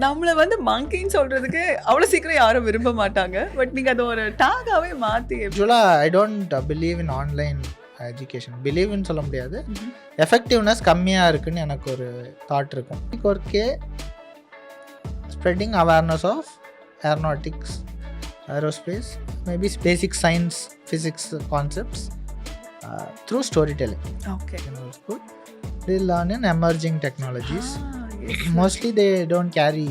நம்மள வந்து மங்கின்னு சொல்றதுக்கு அவ்வளோ சீக்கிரம் யாரும் விரும்ப மாட்டாங்க. பட் நீங்க அதை ஒரு டாகாவே மாற்றி யூஸ்வலாக I don't believe in online education. பிலீவ்னு சொல்ல முடியாது, எஃபெக்டிவ்னஸ் கம்மியாக இருக்குன்னு எனக்கு ஒரு தாட் இருக்கும். ஒர்க்கே spreading awareness of aeronautics, aerospace, maybe basic science, physics concepts through storytelling. Okay. You know, it's good. They learn in emerging technologies. Yes. Mostly they don't carry,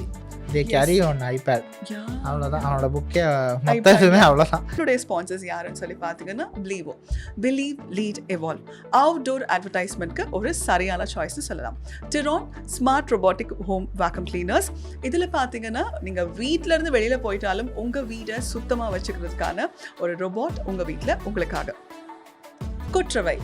they Yes. carry on iPad. Yeah. அவ்வளோதான் அவனோட புக்கே மொத்தமே அவ்வளோதான். Today sponsors யாருன்னு சொல்லி பார்த்தீங்கன்னா பிலீவோ. Believe lead evolve outdoor அட்வர்டைஸ்மெண்ட்க்கு ஒரு சரியான சாய்ஸ்னு சொல்லலாம். டிரான் smart robotic home vacuum cleaners. இதில் பார்த்தீங்கன்னா நீங்கள் வீட்டிலேருந்து வெளியில் போயிட்டாலும் உங்கள் வீடை சுத்தமாக வச்சுக்கிறதுக்கான ஒரு ரொபாட் உங்கள் வீட்டில் உங்களுக்காக. கொற்றவை.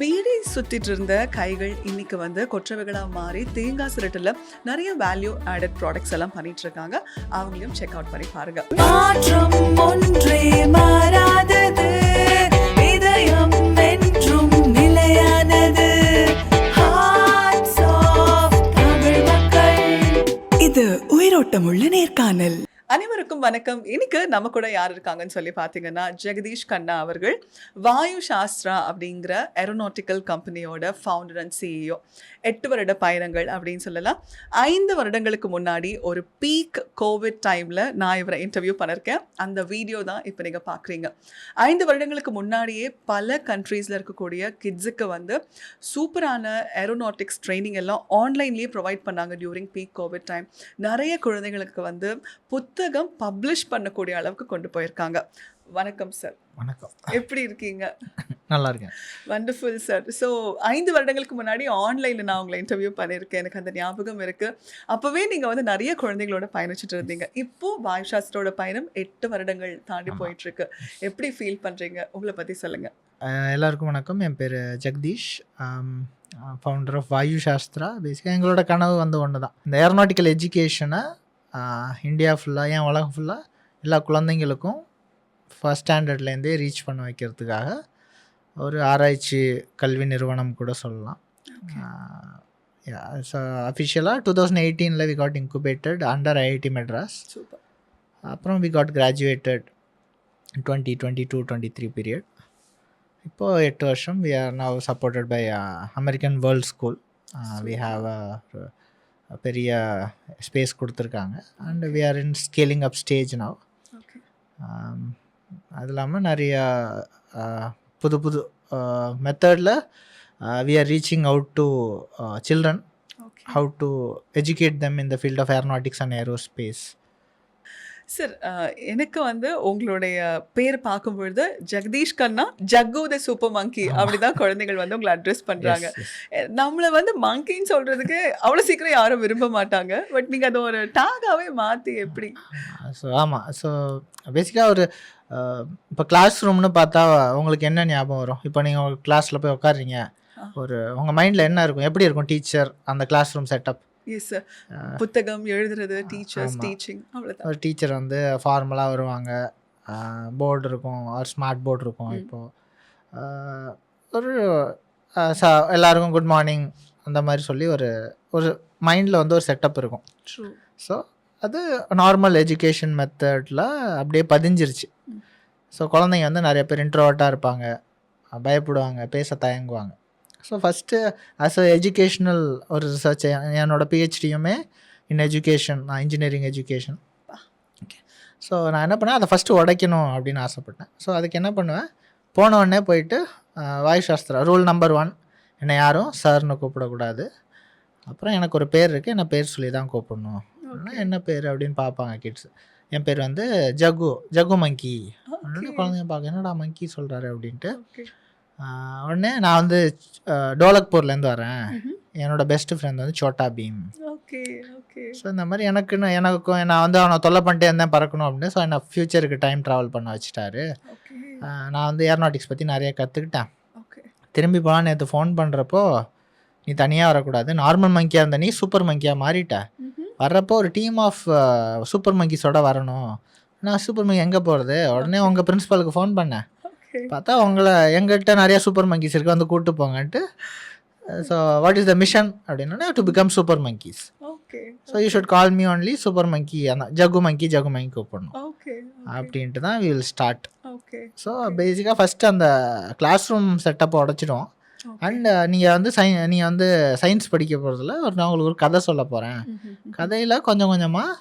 பீடி சுத்திட்டு இருந்த கைகள் இன்னைக்கு வந்து கொற்றவைகளாக மாறி தேங்காய் சிரட்டில் நிறைய வேல்யூ ஆடட் ப்ராடக்ட்ஸ் எல்லாம் பண்ணிட்டு இருக்காங்க. அவங்களையும் செக் அவுட் பண்ணி பாருங்க. மாற்றம் ஒன்றே மாறாதது, இதயம் என்றும் நிலையானது. Hearts of தமிழ் மக்கள். இது உயிரோட்டமுள்ள நேர்காணல். அனைவருக்கும் வணக்கம். இன்னைக்கு நம்ம கூட யார் இருக்காங்கன்னு சொல்லி பார்த்தீங்கன்னா ஜெகதீஷ் கண்ணா அவர்கள். வாயு சாஸ்திரா அப்படிங்கிற ஏரோநாட்டிக்கல் கம்பெனியோட ஃபவுண்டர் அண்ட் சிஇஓ. 8 வருட பயணங்கள் அப்படின்னு சொல்லலாம். 5 வருடங்களுக்கு முன்னாடி ஒரு பீக் கோவிட் டைமில் நான் இவரை இன்டர்வியூ பண்ணியிருக்கேன். அந்த வீடியோ தான் இப்போ நீங்கள் பார்க்குறீங்க. 5 வருடங்களுக்கு முன்னாடியே பல கண்ட்ரீஸில் இருக்கக்கூடிய கிட்ஸுக்கு வந்து சூப்பரான ஏரோநாட்டிக்ஸ் ட்ரைனிங் எல்லாம் ஆன்லைன்லேயே ப்ரொவைட் பண்ணாங்க டியூரிங் பீக் கோவிட் டைம். நிறைய குழந்தைகளுக்கு வந்து புத்தகம் பப்ளிஷ் பண்ணக்கூடிய அளவுக்கு கொண்டு போயிருக்காங்க. வணக்கம் சார். வணக்கம், எப்படி இருக்கீங்க? நல்லா இருக்கேன். Wonderful sir. ஸோ 5 வருடங்களுக்கு முன்னாடி ஆன்லைனில் நான் உங்களை இன்டர்வியூ பண்ணியிருக்கேன். எனக்கு அந்த ஞாபகம் இருக்குது. அப்போவே நீங்கள் வந்து நிறைய குழந்தைகளோட பயணிச்சுட்டு இருந்தீங்க. இப்போது வாயு சாஸ்திரோட பயணம் 8 வருடங்கள் தாண்டி போயிட்டுருக்கு. எப்படி ஃபீல் பண்ணுறீங்க? உங்களை பற்றி சொல்லுங்கள். எல்லாருக்கும் வணக்கம். என் பேர் ஜெகதீஷ், ஃபவுண்டர் ஆஃப் வாயு சாஸ்திரா. பேசிக்காக எங்களோட கனவு வந்து ஒன்று தான், இந்த ஏரோநாட்டிக்கல் எஜுகேஷனை இந்தியா ஃபுல்லாக, ஏன் உலகம் ஃபுல்லாக எல்லா குழந்தைங்களுக்கும் ஃபஸ்ட் ஸ்டாண்டர்ட்லேருந்தே ரீச் பண்ண வைக்கிறதுக்காக ஒரு ஆராய்ச்சி கல்வி நிறுவனம் கூட சொல்லலாம். ஸோ அஃபிஷியலாக 2018 we got incubated under IIT Madras. அப்புறம் வி காட் கிராஜுவேட்டட் 2022-23 பீரியட். இப்போது 8 வருஷம். We are now supported by American world school. We have பெரிய ஸ்பேஸ் கொடுத்துருக்காங்க. And we are in scaling up stage now. அது இல்லாமல் நிறையா புது புது மெத்தடில் we are reaching out to children, how to educate them in the field of aeronautics and aerospace. Sir, எனக்கு வந்து உங்களுடைய பேர் பார்க்கும்பொழுது ஜெகதீஷ் கண்ணா, ஜக்கு த சூப்பர் மங்கி அப்படிதான் குழந்தைகள் வந்து உங்களை அட்ரஸ் பண்ணுறாங்க. நம்மளை வந்து மங்கின்னு சொல்கிறதுக்கு அவ்வளோ சீக்கிரம் யாரும் விரும்ப மாட்டாங்க. பட் நீங்கள் அதை ஒரு டாகாவே மாற்றி எப்படி? ஸோ ஆமாம். ஸோ பேசிக்காக ஒரு இப்போ கிளாஸ் ரூம்னு பார்த்தா உங்களுக்கு என்ன ஞாபகம் வரும்? இப்போ நீங்கள் உங்கள் கிளாஸில் போய் உட்காடுறீங்க, ஒரு உங்கள் மைண்டில் என்ன இருக்கும்? எப்படி இருக்கும் டீச்சர், அந்த class room setup? Yes sir. புத்தகம் எழுதுறது, டீச்சர்ஸ், டீச்சிங், அவ்வளோதான். ஒரு டீச்சர் வந்து ஃபார்மலாக வருவாங்க, போர்டு இருக்கும், ஒரு ஸ்மார்ட் போர்டு இருக்கும். இப்போது ஒரு எல்லாருக்கும் குட் மார்னிங் அந்த மாதிரி சொல்லி ஒரு ஒரு மைண்டில் வந்து ஒரு செட்டப் இருக்கும். ஸோ அது நார்மல் எஜுகேஷன் மெத்தடில் அப்படியே பதிஞ்சிருச்சு. ஸோ குழந்தைங்க வந்து நிறைய பேர் இன்ட்ரோவர்ட்டாக இருப்பாங்க, பயப்படுவாங்க, பேச தயங்குவாங்க. So first as a educational ஒரு ரிசர்ச், என்னோடய பிஹெச்டியுமே இன் எஜுகேஷன், நான் இன்ஜினியரிங் எஜுகேஷன். ஓகே. ஸோ நான் என்ன பண்ணேன், அதை ஃபஸ்ட்டு உடைக்கணும் அப்படின்னு ஆசைப்பட்டேன். ஸோ அதுக்கு என்ன பண்ணுவேன், போன உடனே போயிட்டு வாயு சாஸ்திரா ரூல் நம்பர் 1, என்னை யாரும் சார்னு கூப்பிடக்கூடாது. அப்புறம் எனக்கு ஒரு பேர் இருக்குது, என்ன பேர் சொல்லி தான் கூப்பிடணும். என்ன பேர் அப்படின்னு பார்ப்பாங்க கிட்ஸ். என் பேர் வந்து ஜகு மங்கி. குழந்தைங்க பார்க்க என்னடா மங்கி சொல்கிறாரு அப்படின்ட்டு. உடனே நான் வந்து டோலக்பூர்லேருந்து வரேன், என்னோட பெஸ்ட் ஃப்ரெண்ட் வந்து சோட்டா பீம். ஸோ இந்த மாதிரி எனக்கும் நான் வந்து அவனை தொல்லை பண்ணிட்டே இருந்தேன் பறக்கணும் அப்படின்னு. ஸோ என்னை ஃப்யூச்சருக்கு டைம் ட்ராவல் பண்ண வச்சுட்டாரு. நான் வந்து ஏரோநாட்டிக்ஸ் பற்றி நிறைய கற்றுக்கிட்டேன். திரும்பி போனால் நேற்று ஃபோன் பண்ணுறப்போ, நீ தனியாக வரக்கூடாது, நார்மல் மங்கியாக இருந்த நீ சூப்பர் மங்கியாக மாறிட்ட, வர்றப்போ ஒரு டீம் ஆஃப் சூப்பர் மங்கிஸோட வரணும். நான் சூப்பர் மங்கி எங்கே போகிறது? உடனே உங்கள் பிரின்ஸிபலுக்கு ஃபோன் பண்ணேன். பார்த்தா உங்களை எங்கிட்ட நிறையா சூப்பர் மங்கீஸ் இருக்குது, வந்து கூப்பிட்டு போங்கன்ட்டு. So what is the mission அப்படின்னா, to become super monkeys. Okay. So you should call me only super monkey, அந்த ஜகு மங்கி கூப்பிடணும் ஓகே. அப்படின்ட்டு தான் we will start. Okay. So பேசிக்காக ஃபஸ்ட்டு அந்த கிளாஸ் ரூம் செட்டப்பை உடச்சிடும். அண்ட் நீங்கள் வந்து நீங்கள் வந்து சயின்ஸ் படிக்க போகிறதுல நான் உங்களுக்கு ஒரு கதை சொல்ல போகிறேன். கதையில் கொஞ்சம் கொஞ்சமாக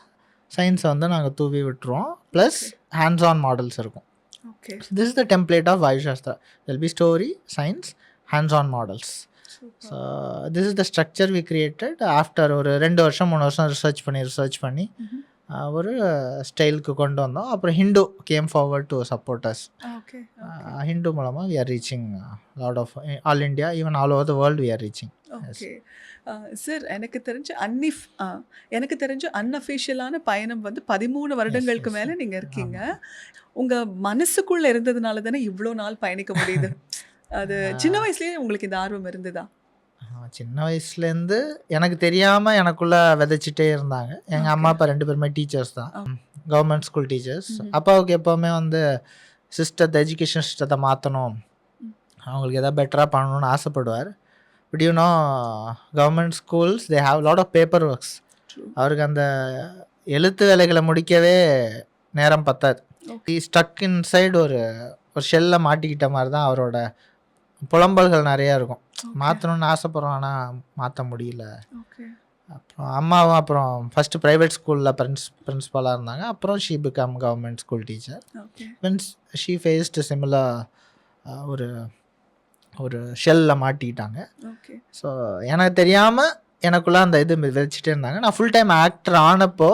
சயின்ஸை வந்து நாங்கள் தூவி விட்டுருவோம். ப்ளஸ் ஹேண்ட்ஸ் ஆன் மாடல்ஸ் இருக்கும். Okay. This is the template of Vayu Shastra. Tell be story, science, hands on models. So this is the structure we created after ஒரு 2 வருஷம் 3 வருஷம் ரிசர்ச் பண்ணி ஒரு ஸ்டைலுக்கு கொண்டு வந்தோம். அப்புறம் Hindu came forward to support us. Hindu மூலமாக we are reaching lot of all India, even all over the world we are reaching. Okay sir, எனக்கு தெரிஞ்ச அன்அஃபிஷியலான பயணம் வந்து 13 வருடங்களுக்கு மேலே நீங்கள் இருக்கீங்க. உங்கள் மனசுக்குள்ளே இருந்ததுனால தானே இவ்வளோ நாள் பயணிக்க முடியுது. அது சின்ன வயசுலேயே உங்களுக்கு இந்த ஆர்வம் இருந்ததா? சின்ன வயசுலேருந்து எனக்கு தெரியாமல் எனக்குள்ளே விதைச்சிட்டே இருந்தாங்க. எங்கள் அம்மா அப்பா 2 பேருமே டீச்சர்ஸ் தான், கவர்மெண்ட் ஸ்கூல் டீச்சர்ஸ். அப்பாவுக்கு எப்போவுமே வந்து எஜுகேஷன் சிஸ்டத்தை மாற்றணும், அவங்களுக்கு எதாவது பெட்டராக பண்ணணும்னு ஆசைப்படுவார். But you know government schools they have lot of paper works. அவருக்கு அந்த எழுத்து வேலைகளை முடிக்கவே நேரம் பத்தாது. ஸ்டக் இன்சைடு ஒரு ஷெல்லை மாட்டிக்கிட்ட மாதிரி தான் அவரோட புலம்பல்கள் நிறையா இருக்கும். மாற்றணும்னு ஆசைப்படுறோம், ஆனால் மாற்ற முடியல. அப்புறம் அம்மாவும் அப்புறம் ஃபஸ்ட்டு ப்ரைவேட் ஸ்கூலில் பிரின்ஸ்பாலாக இருந்தாங்க. அப்புறம் she become government school teacher. Means she faced similar ஒரு ஒரு ஷெல்லில் மாட்டிக்கிட்டாங்க. ஸோ எனக்கு தெரியாமல் எனக்குள்ளே அந்த இது விதைச்சிட்டே இருந்தாங்க. நான் ஃபுல் டைம் ஆக்டர் ஆனப்போ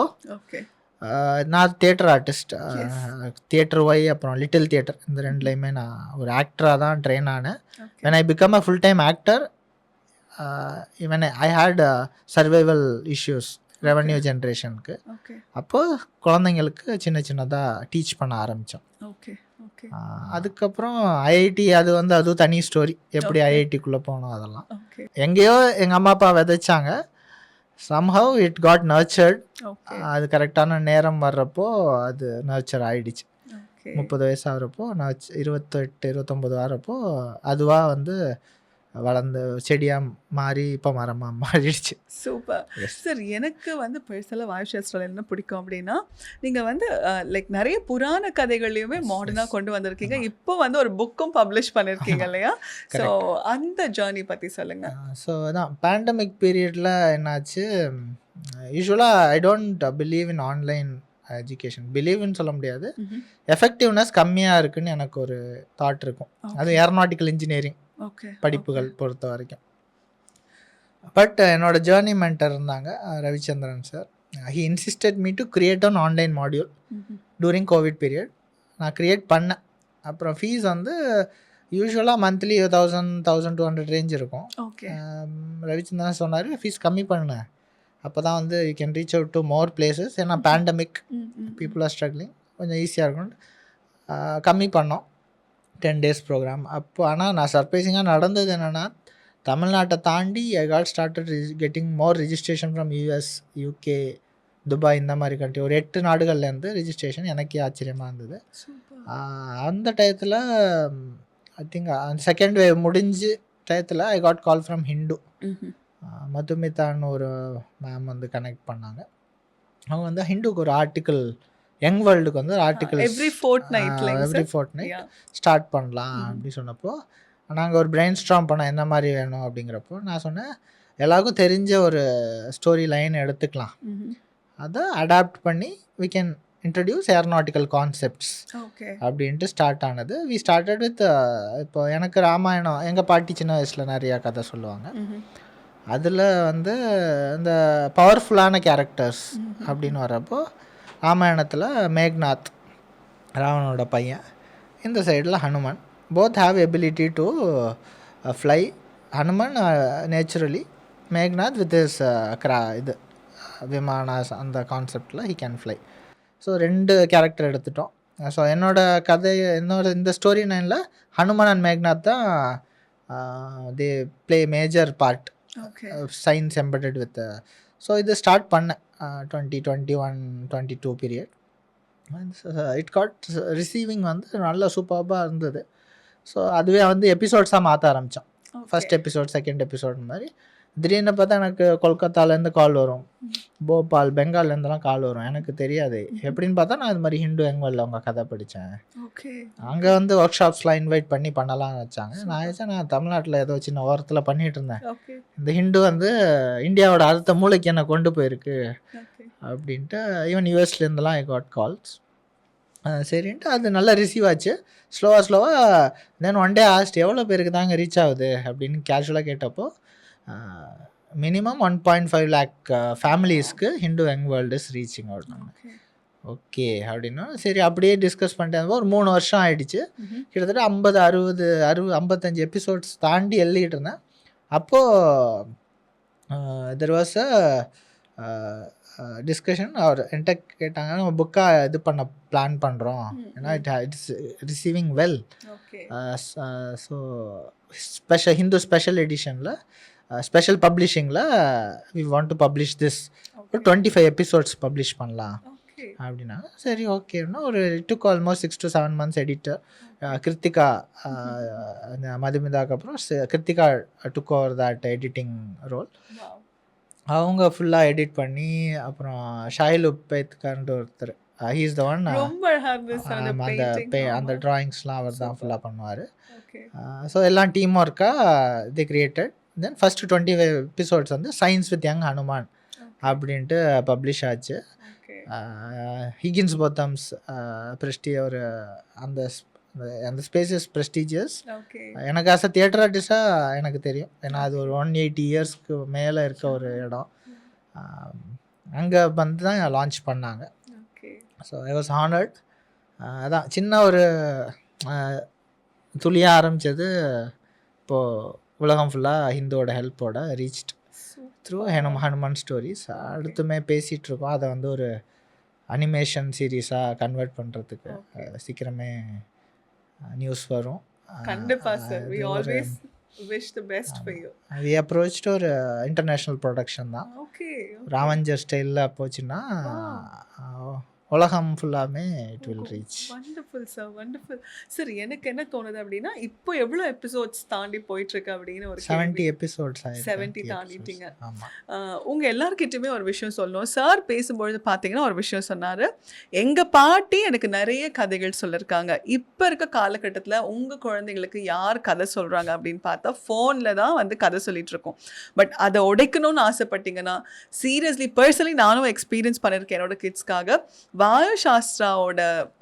நான் தியேட்டர் ஆர்டிஸ்ட், தியேட்டர் ஒய் அப்புறம் லிட்டில் தியேட்டர், இந்த 2லையுமே நான் ஒரு ஆக்டராக தான் ட்ரெயின் ஆனேன். when I become a full time actor, even I had survival issues, revenue ஜென்ரேஷனுக்கு. அப்போது குழந்தைங்களுக்கு சின்னதாக டீச் பண்ண ஆரம்பித்தோம். அதுக்கப்புறம் ஐஐடி, அதுவும் தனி ஸ்டோரி, எப்படி ஐஐடிக்குள்ளே போனோம் அதெல்லாம். எங்கேயோ எங்கள் அம்மா அப்பா விதைச்சாங்க. somehow it got nurtured. அது கரெக்டான நேரம் வர்றப்போ அது நர்ச்சர் ஆகிடுச்சு. 30 வயசு ஆகிறப்போ, நான் 28 29 ஆகிறப்போ அதுவாக வந்து வளர்ந்து செடியாக மாறி இப்போ மரமாக மாறிடுச்சு. Super sir. எனக்கு வந்து பர்சனலாக வாயு சாஸ்திரம் என்ன பிடிக்கும் அப்படின்னா, நீங்கள் வந்து லைக் நிறைய புராண கதைகளையுமே மாடர்னாக கொண்டு வந்திருக்கீங்க. இப்போ வந்து ஒரு புக்கும் பப்ளிஷ் பண்ணியிருக்கீங்க இல்லையா? ஸோ அந்த ஜேர்னி பற்றி சொல்லுங்கள். ஸோ அதான் பேண்டமிக் பீரியடில் என்னாச்சு, யூஸ்வலாக I don't believe in online education. பிலீவ்னு சொல்ல முடியாது, எஃபெக்டிவ்னஸ் கம்மியாக இருக்குன்னு எனக்கு ஒரு தாட் இருக்கும். அது ஏரோநாட்டிக்கல் இன்ஜினியரிங் படிப்புகள் பொறுத்த வரைக்கும். பட் என்னோட ஜேர்னி மென்டர் இருந்தாங்க Ravichandran sir. He insisted me to create an online module during COVID period. நான் க்ரியேட் பண்ணேன். அப்புறம் ஃபீஸ் வந்து யூஸ்வலாக மந்த்லி 1200 ரேஞ்ச் இருக்கும். ரவிச்சந்திரன் சொன்னார், ஃபீஸ் கம்மி பண்ணேன், அப்போ தான் வந்து you can reach out to more places. ஏன்னா பேண்டமிக், பீப்புள் ஆர் ஸ்ட்ரகிளிங், கொஞ்சம் ஈஸியாக இருக்கும். கம்மி பண்ணோம் 10 days ப்ரோக்ராம். அப்போ ஆனால் நான் சர்ப்ரைசிங்காக நடந்தது என்னென்னா, தமிழ்நாட்டை தாண்டி I got started getting more registration from US, UK, Dubai, இந்த மாதிரி கண்ட்ரி. ஒரு 8 நாடுகள்லேருந்து ரிஜிஸ்ட்ரேஷன். எனக்கே ஆச்சரியமாக இருந்தது. அந்த டயத்தில் ஐ திங்க் செகண்ட் வேவ் முடிஞ்சு டயத்தில் I got call from Hindu. மதுமிதான்னு ஒரு மேம் வந்து கனெக்ட் பண்ணாங்க. அவங்க வந்து ஹிந்துக்கு ஒரு ஆர்டிக்கல், யங் வேர்ல்டுக்கு வந்து ஆர்டிக்கல் எவ்ரி ஃபோர்ட்நைட் ஸ்டார்ட் பண்ணலாம் அப்படி சொன்னப்போ, நாங்கள் ஒரு பிரெயின் ஸ்டார்ம் பண்ணோம் என்ன மாதிரி வேணும் அப்படிங்கிறப்போ. நான் சொன்னேன், எல்லாருக்கும் தெரிஞ்ச ஒரு ஸ்டோரி லைன் எடுத்துக்கலாம், அதை அடாப்ட் பண்ணி we can introduce aeronautical concepts அப்படின்ட்டு ஸ்டார்ட் ஆனது. வி ஸ்டார்டட் வித், இப்போ எனக்கு ராமாயணம், எங்கள் பாட்டி சின்ன வயசில் நிறையா கதை சொல்லுவாங்க. அதில் வந்து இந்த பவர்ஃபுல்லான கேரக்டர்ஸ் அப்படின்னு வரப்போ, ராமாயணத்தில் மேக்நாத் ராவனோட பையன், இந்த சைடில் Hanuman. Both have ability to fly. Hanuman naturally, Meghnath with is இது விமான அந்த கான்செப்டில் he can fly. So 2 character எடுத்துட்டோம். ஸோ என்னோட இந்த ஸ்டோரி லைனில் ஹனுமன் அண்ட் மேக்நாத் தான் they play major part, science embedded with. So இது ஸ்டார்ட் பண்ணேன் 2021-22 பீரியட். இட் காட் ரிசீவிங் வந்து நல்ல சூப்பராக இருந்தது. ஸோ அதுவே வந்து எபிசோட்ஸாக மாற்ற ஆரம்பித்தோம். ஃபஸ்ட் எபிசோட், செகண்ட் எபிசோட் மாதிரி திடீர்னு பார்த்தா எனக்கு கொல்கத்தாலேருந்து கால் வரும், போபால் பெங்கால்லேருந்துலாம் கால் வரும். எனக்கு தெரியாது. எப்படின்னு பார்த்தா நான் இது மாதிரி ஹிந்து எங்கல்ல அவங்க கதை படித்தேன். ஓகே. அங்கே வந்து ஒர்க் ஷாப்ஸ்லாம் இன்வைட் பண்ணி பண்ணலாம்னு வச்சாங்க. நான் நினச்சேன் நான் தமிழ்நாட்டில் ஏதோ சின்ன ஓரத்தில் பண்ணிகிட்டு இருந்தேன். ஓகே. இந்த ஹிந்து வந்து இந்தியாவோட அடுத்த மூளைக்கு என்னை கொண்டு போயிருக்கு ஓகே. அப்படின்ட்டு. ஈவன் யூஎஸ்லேருந்துலாம் ஐ காட் கால்ஸ். சரின்ட்டு அது நல்லா ரிசீவ் ஆச்சு. ஸ்லோவாக தென் ஒன் டே ஆஸ்ட் எவ்வளோ பேருக்கு தாங்க ரீச் ஆகுது அப்படின்னு கேஷுவலாக கேட்டப்போ மினிமம் 1.5 lakh ஃபேமிலிஸ்க்கு Hindu young world is reaching out. Okay. Okay அப்படின்னா சரி அப்படியே டிஸ்கஸ் பண்ணிட்டு இருந்தப்போ ஒரு 3 வருஷம் ஆயிடுச்சு. கிட்டத்தட்ட 55 எபிசோட்ஸ் தாண்டி எழுதிட்டு இருந்தேன். அப்போது தெர் வாஸ் அ டிஸ்கஷன். அவர் என்கிட்ட கேட்டாங்க, நம்ம புக்காக இது பண்ண பிளான் பண்ணுறோம், ஏன்னா it's receiving well. Okay. So Hindu special எடிஷனில் ஸ்பெஷல் பப்ளிஷிங்கில் we want to publish this, ஒரு 25 எபிசோட்ஸ் பப்ளிஷ் பண்ணலாம் ஓகே. அப்படின்னா சரி ஓகேன்னா ஒரு took almost 6 to 7 months editor Kiruthika மதுமிதாக்கு அப்புறம் Kiruthika took over that editing role. Wow. அவங்க ஃபுல்லாக எடிட் பண்ணி அப்புறம் ஷாயில் உப்பேத்கர்ன்ற ஒருத்தர், ஹீ இஸ் த ஒன். ரொம்ப அழகா இருந்துச்சு அந்த பெயிண்டிங். அந்த ட்ராயிங்ஸ்லாம் அவர் தான் ஃபுல்லாக பண்ணுவார். ஓகே. ஸோ எல்லாம் டீம் ஒர்க்காக தி கிரியேட்டட். தென் ஃபஸ்ட்டு 25 எபிசோட்ஸ் வந்து சயின்ஸ் வித் யங் ஹனுமான் அப்படின்ட்டு பப்ளிஷ் ஆச்சு. ஓகே. ஹிகின்ஸ் போத்தம்ஸ் ப்ரெஸ்டி ஒரு அந்த அந்த ஸ்பேசஸ் ப்ரெஸ்டீஜியஸ். ஓகே. எனக்கு ஆஸ் அ தியேட்டர் ஆர்டிஸ்டாக எனக்கு தெரியும், ஏன்னா அது ஒரு 180 இயர்ஸ்க்கு மேலே இருக்க ஒரு இடம். அங்கே வந்து தான் லான்ச் பண்ணாங்க. Okay. So I was honoured. அதான் சின்ன ஒரு துளியாக ஆரம்பித்தது இப்போது உலகம் ஃபுல்லாக ஹிந்துவோட ஹெல்ப்போட ரீச்ட் த்ரூ ஹனுமான் ஸ்டோரிஸ். அடுத்துமே பேசிகிட்டு இருக்கோம், அதை வந்து ஒரு அனிமேஷன் சீரீஸாக கன்வெர்ட் பண்ணுறதுக்கு சீக்கிரமே நியூஸ் வரும். கண்டிப்பா sir. we always wish the best for you. we approached ஒரு இன்டர்நேஷ்னல் ப்ரொடக்ஷன் தான். ஓகே. ராமஞ்சர் ஸ்டைலில் போச்சுன்னா உலகம் ஃபுல்லாமே it will reach. Wonderful sir, wonderful sir. எனக்கு என்ன தோணுது அப்படின்னா, இப்போ எவ்வளோ எபிசோட்ஸ் தாண்டி போயிட்டு இருக்கு அப்படின்னு ஒரு 70 எபிசோட்ஸ் 70 தாண்டிட்டீங்க. ஆமாம். உங்கள் எல்லாருக்கிட்டையுமே ஒரு விஷயம் சொல்லணும். சார் பேசும்பொழுது பார்த்தீங்கன்னா ஒரு விஷயம் சொன்னார், எங்கள் பாட்டி எனக்கு நிறைய கதைகள் சொல்லியிருக்காங்க. இப்போ இருக்க காலகட்டத்தில் உங்கள் குழந்தைங்களுக்கு யார் கதை சொல்கிறாங்க அப்படின்னு பார்த்தா ஃபோனில் தான் வந்து கதை சொல்லிட்டு இருக்கோம். பட் அதை உடைக்கணும்னு ஆசைப்பட்டீங்கன்னா சீரியஸ்லி பர்சனலி நானும் எக்ஸ்பீரியன்ஸ் பண்ணியிருக்கேன் என்னோட கிட்ஸ்க்காக. வாயு சாஸ்திராவோட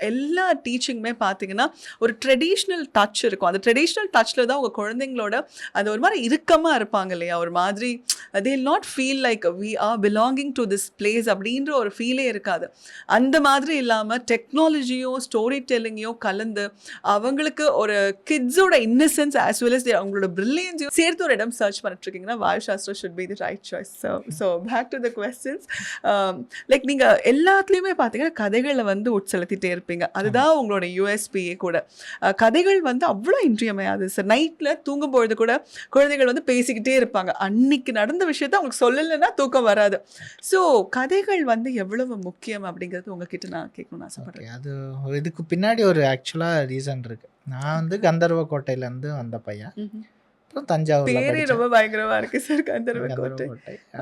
எல்லா டீச்சிங்குமே பார்த்தீங்கன்னா ஒரு ட்ரெடிஷ்னல் டச் இருக்கும். அந்த ட்ரெடிஷ்னல் டச்சில் தான் உங்கள் குழந்தைங்களோட அது ஒரு மாதிரி இறுக்கமாக இருப்பாங்க இல்லையா, ஒரு மாதிரி they will not feel like we are belonging to this place அப்படின்ற ஒரு ஃபீலே இருக்காது. அந்த மாதிரி இல்லாமல் டெக்னாலஜியும் ஸ்டோரி டெல்லிங்கையும் கலந்து அவங்களுக்கு ஒரு கிட்ஸோட இன்னசென்ஸ் ஆஸ் வெல் அஸ் அவங்களோட பிரில்லியன்ஸையும் சேர்த்து ஒரு இடம் சர்ச் பண்ணிட்டு இருக்கீங்கன்னா Vayu Shastra should be the right choice. So back to the questions. Like நீங்கள் எல்லாத்துலேயுமே பார்த்தீங்கன்னா கதைகளை வந்து உட்செலுத்திட்டே இருப்பீங்க. அதுதான் உங்களோட யூஎஸ்பியே கூட. கதைகள் வந்து அவ்வளோ இன்றியமையாது சார். நைட்டில் தூங்கும்பொழுது கூட குழந்தைகள் வந்து பேசிக்கிட்டே இருப்பாங்க. அன்னைக்கு நடந்த விஷயத்த அவங்களுக்கு சொல்லலைன்னா தூக்கம் வராது. ஸோ கதைகள் வந்து எவ்வளவு முக்கியம் அப்படிங்கிறது உங்ககிட்ட நான் கேட்கணும்னு ஆசைப்படுறேன். அது இதுக்கு பின்னாடி ஒரு ஆக்சுவலாக ரீசன் இருக்குது. நான் வந்து கந்தர்வ கோட்டையிலேருந்து வந்த பையன். அப்புறம் தஞ்சாவூர் பேரே ரொம்ப பயங்கரமா இருக்கு சார், கந்தர்வ கோட்டை.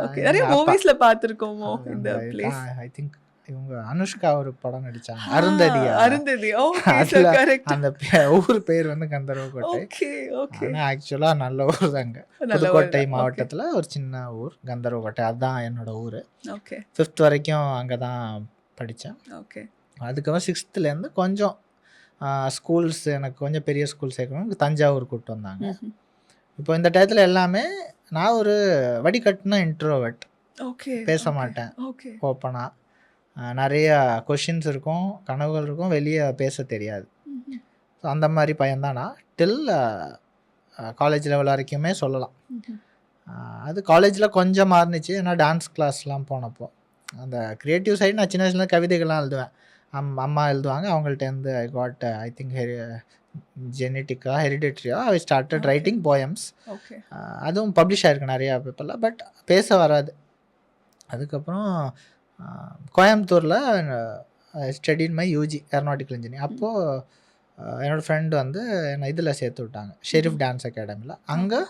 ஓகே. நிறைய மூவிஸ்ல பார்த்திருக்கோமோ இந்த பிளேஸ். ஐ திங்க் இவங்க அனுஷ்கா ஒரு படம் நடிச்சாங்க, அருந்ததி. Okay sir, correct. அந்த ஊர் பேர் வந்து கந்தர்வ கோட்டை. ஓகே. ஓகே. ஆனா ஆக்சுவலா நல்ல ஊர் தாங்க. புதுக்கோட்டை மாவட்டத்துல ஒரு சின்ன ஊர் கந்தர்வ கோட்டை. அதுதான் என்னோட ஊர். ஓகே. 5th வரைக்கும் அங்கதான் படித்தேன். ஓகே. அதுக்கப்புறம் 6thலேருந்து கொஞ்சம் ஸ்கூல்ஸ் எனக்கு கொஞ்சம் பெரிய ஸ்கூல் சேர்க்கணும், தஞ்சாவூர் கூப்பிட்டு வந்தாங்க. இப்போ இந்த டயத்தில் எல்லாமே நான் ஒரு வடிகட்டின இன்ட்ரோவர்ட். ஓகே. பேச மாட்டேன் ஓகே. ஓப்பனாக. நிறைய கொஷின்ஸ் இருக்கும், கனவுகள் இருக்கும், வெளியே பேச தெரியாது. ஸோ அந்த மாதிரி பையன்தான் நான். டில் காலேஜ் லெவல் வரைக்குமே சொல்லலாம். அது காலேஜில் கொஞ்சம் மாறுனுச்சு, ஏன்னா டான்ஸ் கிளாஸ்லாம் போனப்போ அந்த க்ரியேட்டிவ் சைடு நான் சின்ன வயசுல கவிதைகள்லாம் எழுதுவேன். அம்மா எழுதுவாங்க, அவங்கள்ட்டேருந்து ஐ காட் ஐ திங்க் ஜெனட்டிக்காக ஹெரிடிட்ரியாக I started writing poems. Okay. அதுவும் பப்ளிஷ் ஆகிருக்கு நிறையா பேப்பரில். பட் பேச வராது. அதுக்கப்புறம் கோயம்புத்தூரில் studied in my UG aeronautical engineering. அப்போது என்னோடய ஃப்ரெண்டு வந்து என்னை இதில் சேர்த்து விட்டாங்க, ஷெரீஃப் டான்ஸ் அகாடமியில். அங்கே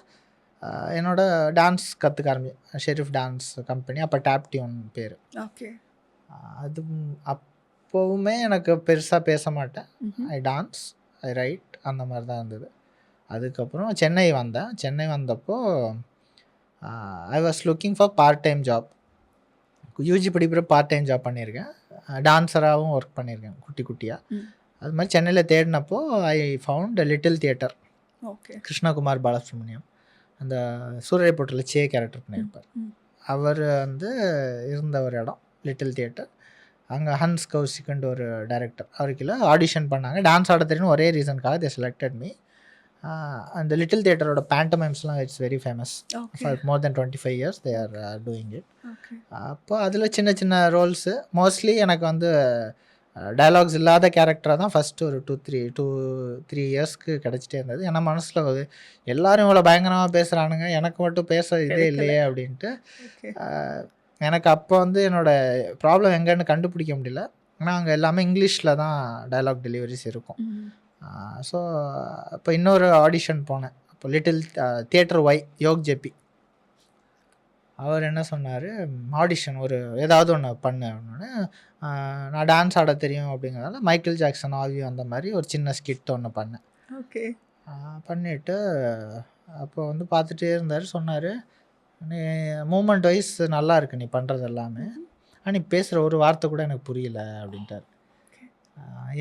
என்னோட டான்ஸ் கற்றுக்க ஷெரீஃப் டான்ஸ் கம்பெனி, அப்போ டேப் டியூன் பேர். ஓகே. அது அப்போவுமே எனக்கு பெருசாக பேச மாட்டேன். ஐ டான்ஸ், ஐ ரைட், அந்த மாதிரி தான் இருந்தது. அதுக்கப்புறம் சென்னை வந்தேன். சென்னை வந்தப்போ I was looking for part time job. UG படிக்கிற பார்ட் டைம் ஜாப் பண்ணியிருக்கேன். டான்ஸராகவும் ஒர்க் பண்ணியிருக்கேன் குட்டி குட்டியாக. அது மாதிரி சென்னையில் தேடினப்போ I found little theatre. Okay. Krishnakumar Balasubramaniam அந்த சூரிய போட்டில் சே கேரக்டர் பண்ணியிருப்பார். அவர் வந்து இருந்த ஒரு இடம் லிட்டில் தியேட்டர். அங்கே ஹன்ஸ் கௌசிக்ன்ற ஒரு டைரக்டர் அவருக்குள்ள ஆடிஷன் பண்ணாங்க. டான்ஸ் ஆட தெரியும் ஒரே ரீசனுக்காக தே செலக்டட் மீ. அந்த லிட்டில் தியேட்டரோட பேண்டமைம்ஸ்லாம் it's very famous. For more then 25 years they are doing it. அப்போ அதில் சின்ன சின்ன ரோல்ஸு, மோஸ்ட்லி எனக்கு வந்து டயலாக்ஸ் இல்லாத கேரக்டராக தான் ஃபஸ்ட்டு ஒரு 2-3 இயர்ஸ்க்கு கிடச்சிட்டே இருந்தது. ஏன்னா மனசில் எல்லோரும் இவ்வளோ பயங்கரமாக பேசுகிறானுங்க, எனக்கு மட்டும் பேச இதே இல்லையே அப்படின்ட்டு. எனக்கு அப்போ வந்து என்னோடய ப்ராப்ளம் எங்கேன்னு கண்டுபிடிக்க முடியல. ஏன்னா அங்கே எல்லாமே இங்கிலீஷில் தான் டயலாக் டெலிவரிஸ் இருக்கும். ஸோ இப்போ இன்னொரு ஆடிஷன் போனேன். அப்போ லிட்டில் தியேட்டர் ஒய் யோக் ஜேபி அவர் என்ன சொன்னார், ஆடிஷன் ஒரு ஏதாவது ஒன்று பண்ணு அப்படின்னோடனே நான் டான்ஸ் ஆட தெரியும் அப்படிங்கிறதால மைக்கேல் ஜாக்சன் ஆவியோ அந்த மாதிரி ஒரு சின்ன ஸ்கிட் ஒன்று பண்ணேன். ஓகே. பண்ணிவிட்டு அப்போ வந்து பார்த்துட்டே இருந்தார். சொன்னார், நீ மூமெண்ட் வைஸ் நல்லா இருக்கு நீ பண்ணுறது எல்லாமே, ஆனால் நீ பேசுகிற ஒரு வார்த்தை கூட எனக்கு புரியல அப்படின்ட்டார்.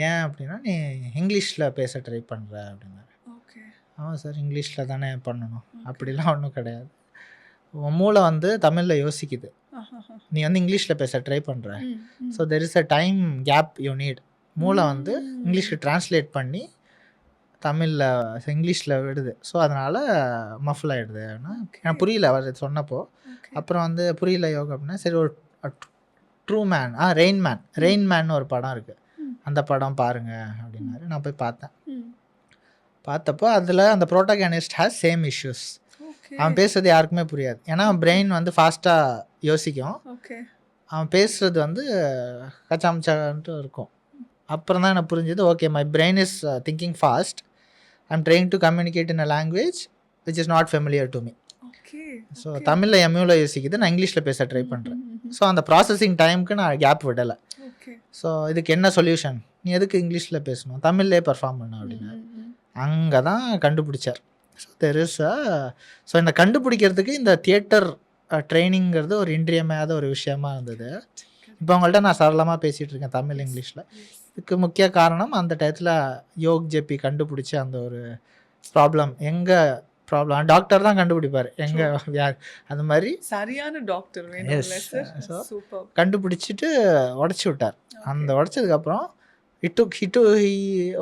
ஏன் அப்படின்னா நீ இங்கிலீஷில் பேச ட்ரை பண்ணுற அப்படின்னாரு. ஆமாம் சார், இங்கிலீஷில் தானே பண்ணணும், அப்படிலாம் ஒன்றும் கிடையாது. உன் மூளை வந்து தமிழில் யோசிக்குது, நீ வந்து இங்கிலீஷில் பேச ட்ரை பண்ணுற. So there is a time gap you need. மூளை வந்து இங்கிலீஷில் ட்ரான்ஸ்லேட் பண்ணி தமிழில் இங்கிலீஷில் விடுது. ஸோ அதனால் மஃபில் ஆகிடுது. எனக்கு புரியல அவர் சொன்னப்போ. அப்புறம் வந்து புரியல யோகா அப்படின்னா சரி ஒரு ட்ரூ மேன், ரெயின் மேன் ஒரு படம் இருக்குது, அந்த படம் பாருங்கள் அப்படின்னாரு. நான் போய் பார்த்தேன். பார்த்தப்போ அதில் அந்த ப்ரோட்டகனிஸ்ட் ஹேஸ் சேம் இஷ்யூஸ். அவன் பேசுறது யாருக்குமே புரியாது. ஏன்னா அவன் பிரெயின் வந்து ஃபாஸ்ட்டாக யோசிக்கும். அவன் பேசுகிறது வந்து கச்சாமச்சான்ட்டு இருக்கும். அப்புறம் தான் எனக்கு புரிஞ்சது, okay my brain is thinking fast, I am trying to communicate in a language which is not familiar to me. So தமிழில் எம்யூவில் யோசிக்குது, நான் இங்கிலீஷில் பேச ட்ரை பண்ணுறேன். ஸோ அந்த ப்ராசஸிங் டைமுக்கு நான் கேப் விடலை. ஸோ இதுக்கு என்ன சொல்யூஷன், நீ எதுக்கு இங்கிலீஷில் பேசணும், தமிழ்லே பர்ஃபார்ம் பண்ண அப்படின்னு அங்கே தான் கண்டுபிடிச்சார். ஸோ தெர் இஸ் ஸோ இந்த கண்டுபிடிக்கிறதுக்கு இந்த தியேட்டர் ட்ரைனிங்கிறது ஒரு இன்றியமையாத ஒரு விஷயமா இருந்தது. இப்போ அவங்கள்ட்ட நான் சரளமாக பேசிகிட்டு இருக்கேன் தமிழ் இங்கிலீஷில். இதுக்கு முக்கிய காரணம் அந்த டயத்தில் யோக் ஜேபி கண்டுபிடிச்ச அந்த ஒரு ப்ராப்ளம். எங்கே ப்ராப்ளம் டாக்டர் தான் கண்டுபிடிப்பார், எங்கே யார் அந்த மாதிரி சரியான டாக்டர் கண்டுபிடிச்சிட்டு உடச்சி விட்டார். அந்த உடச்சதுக்கப்புறம்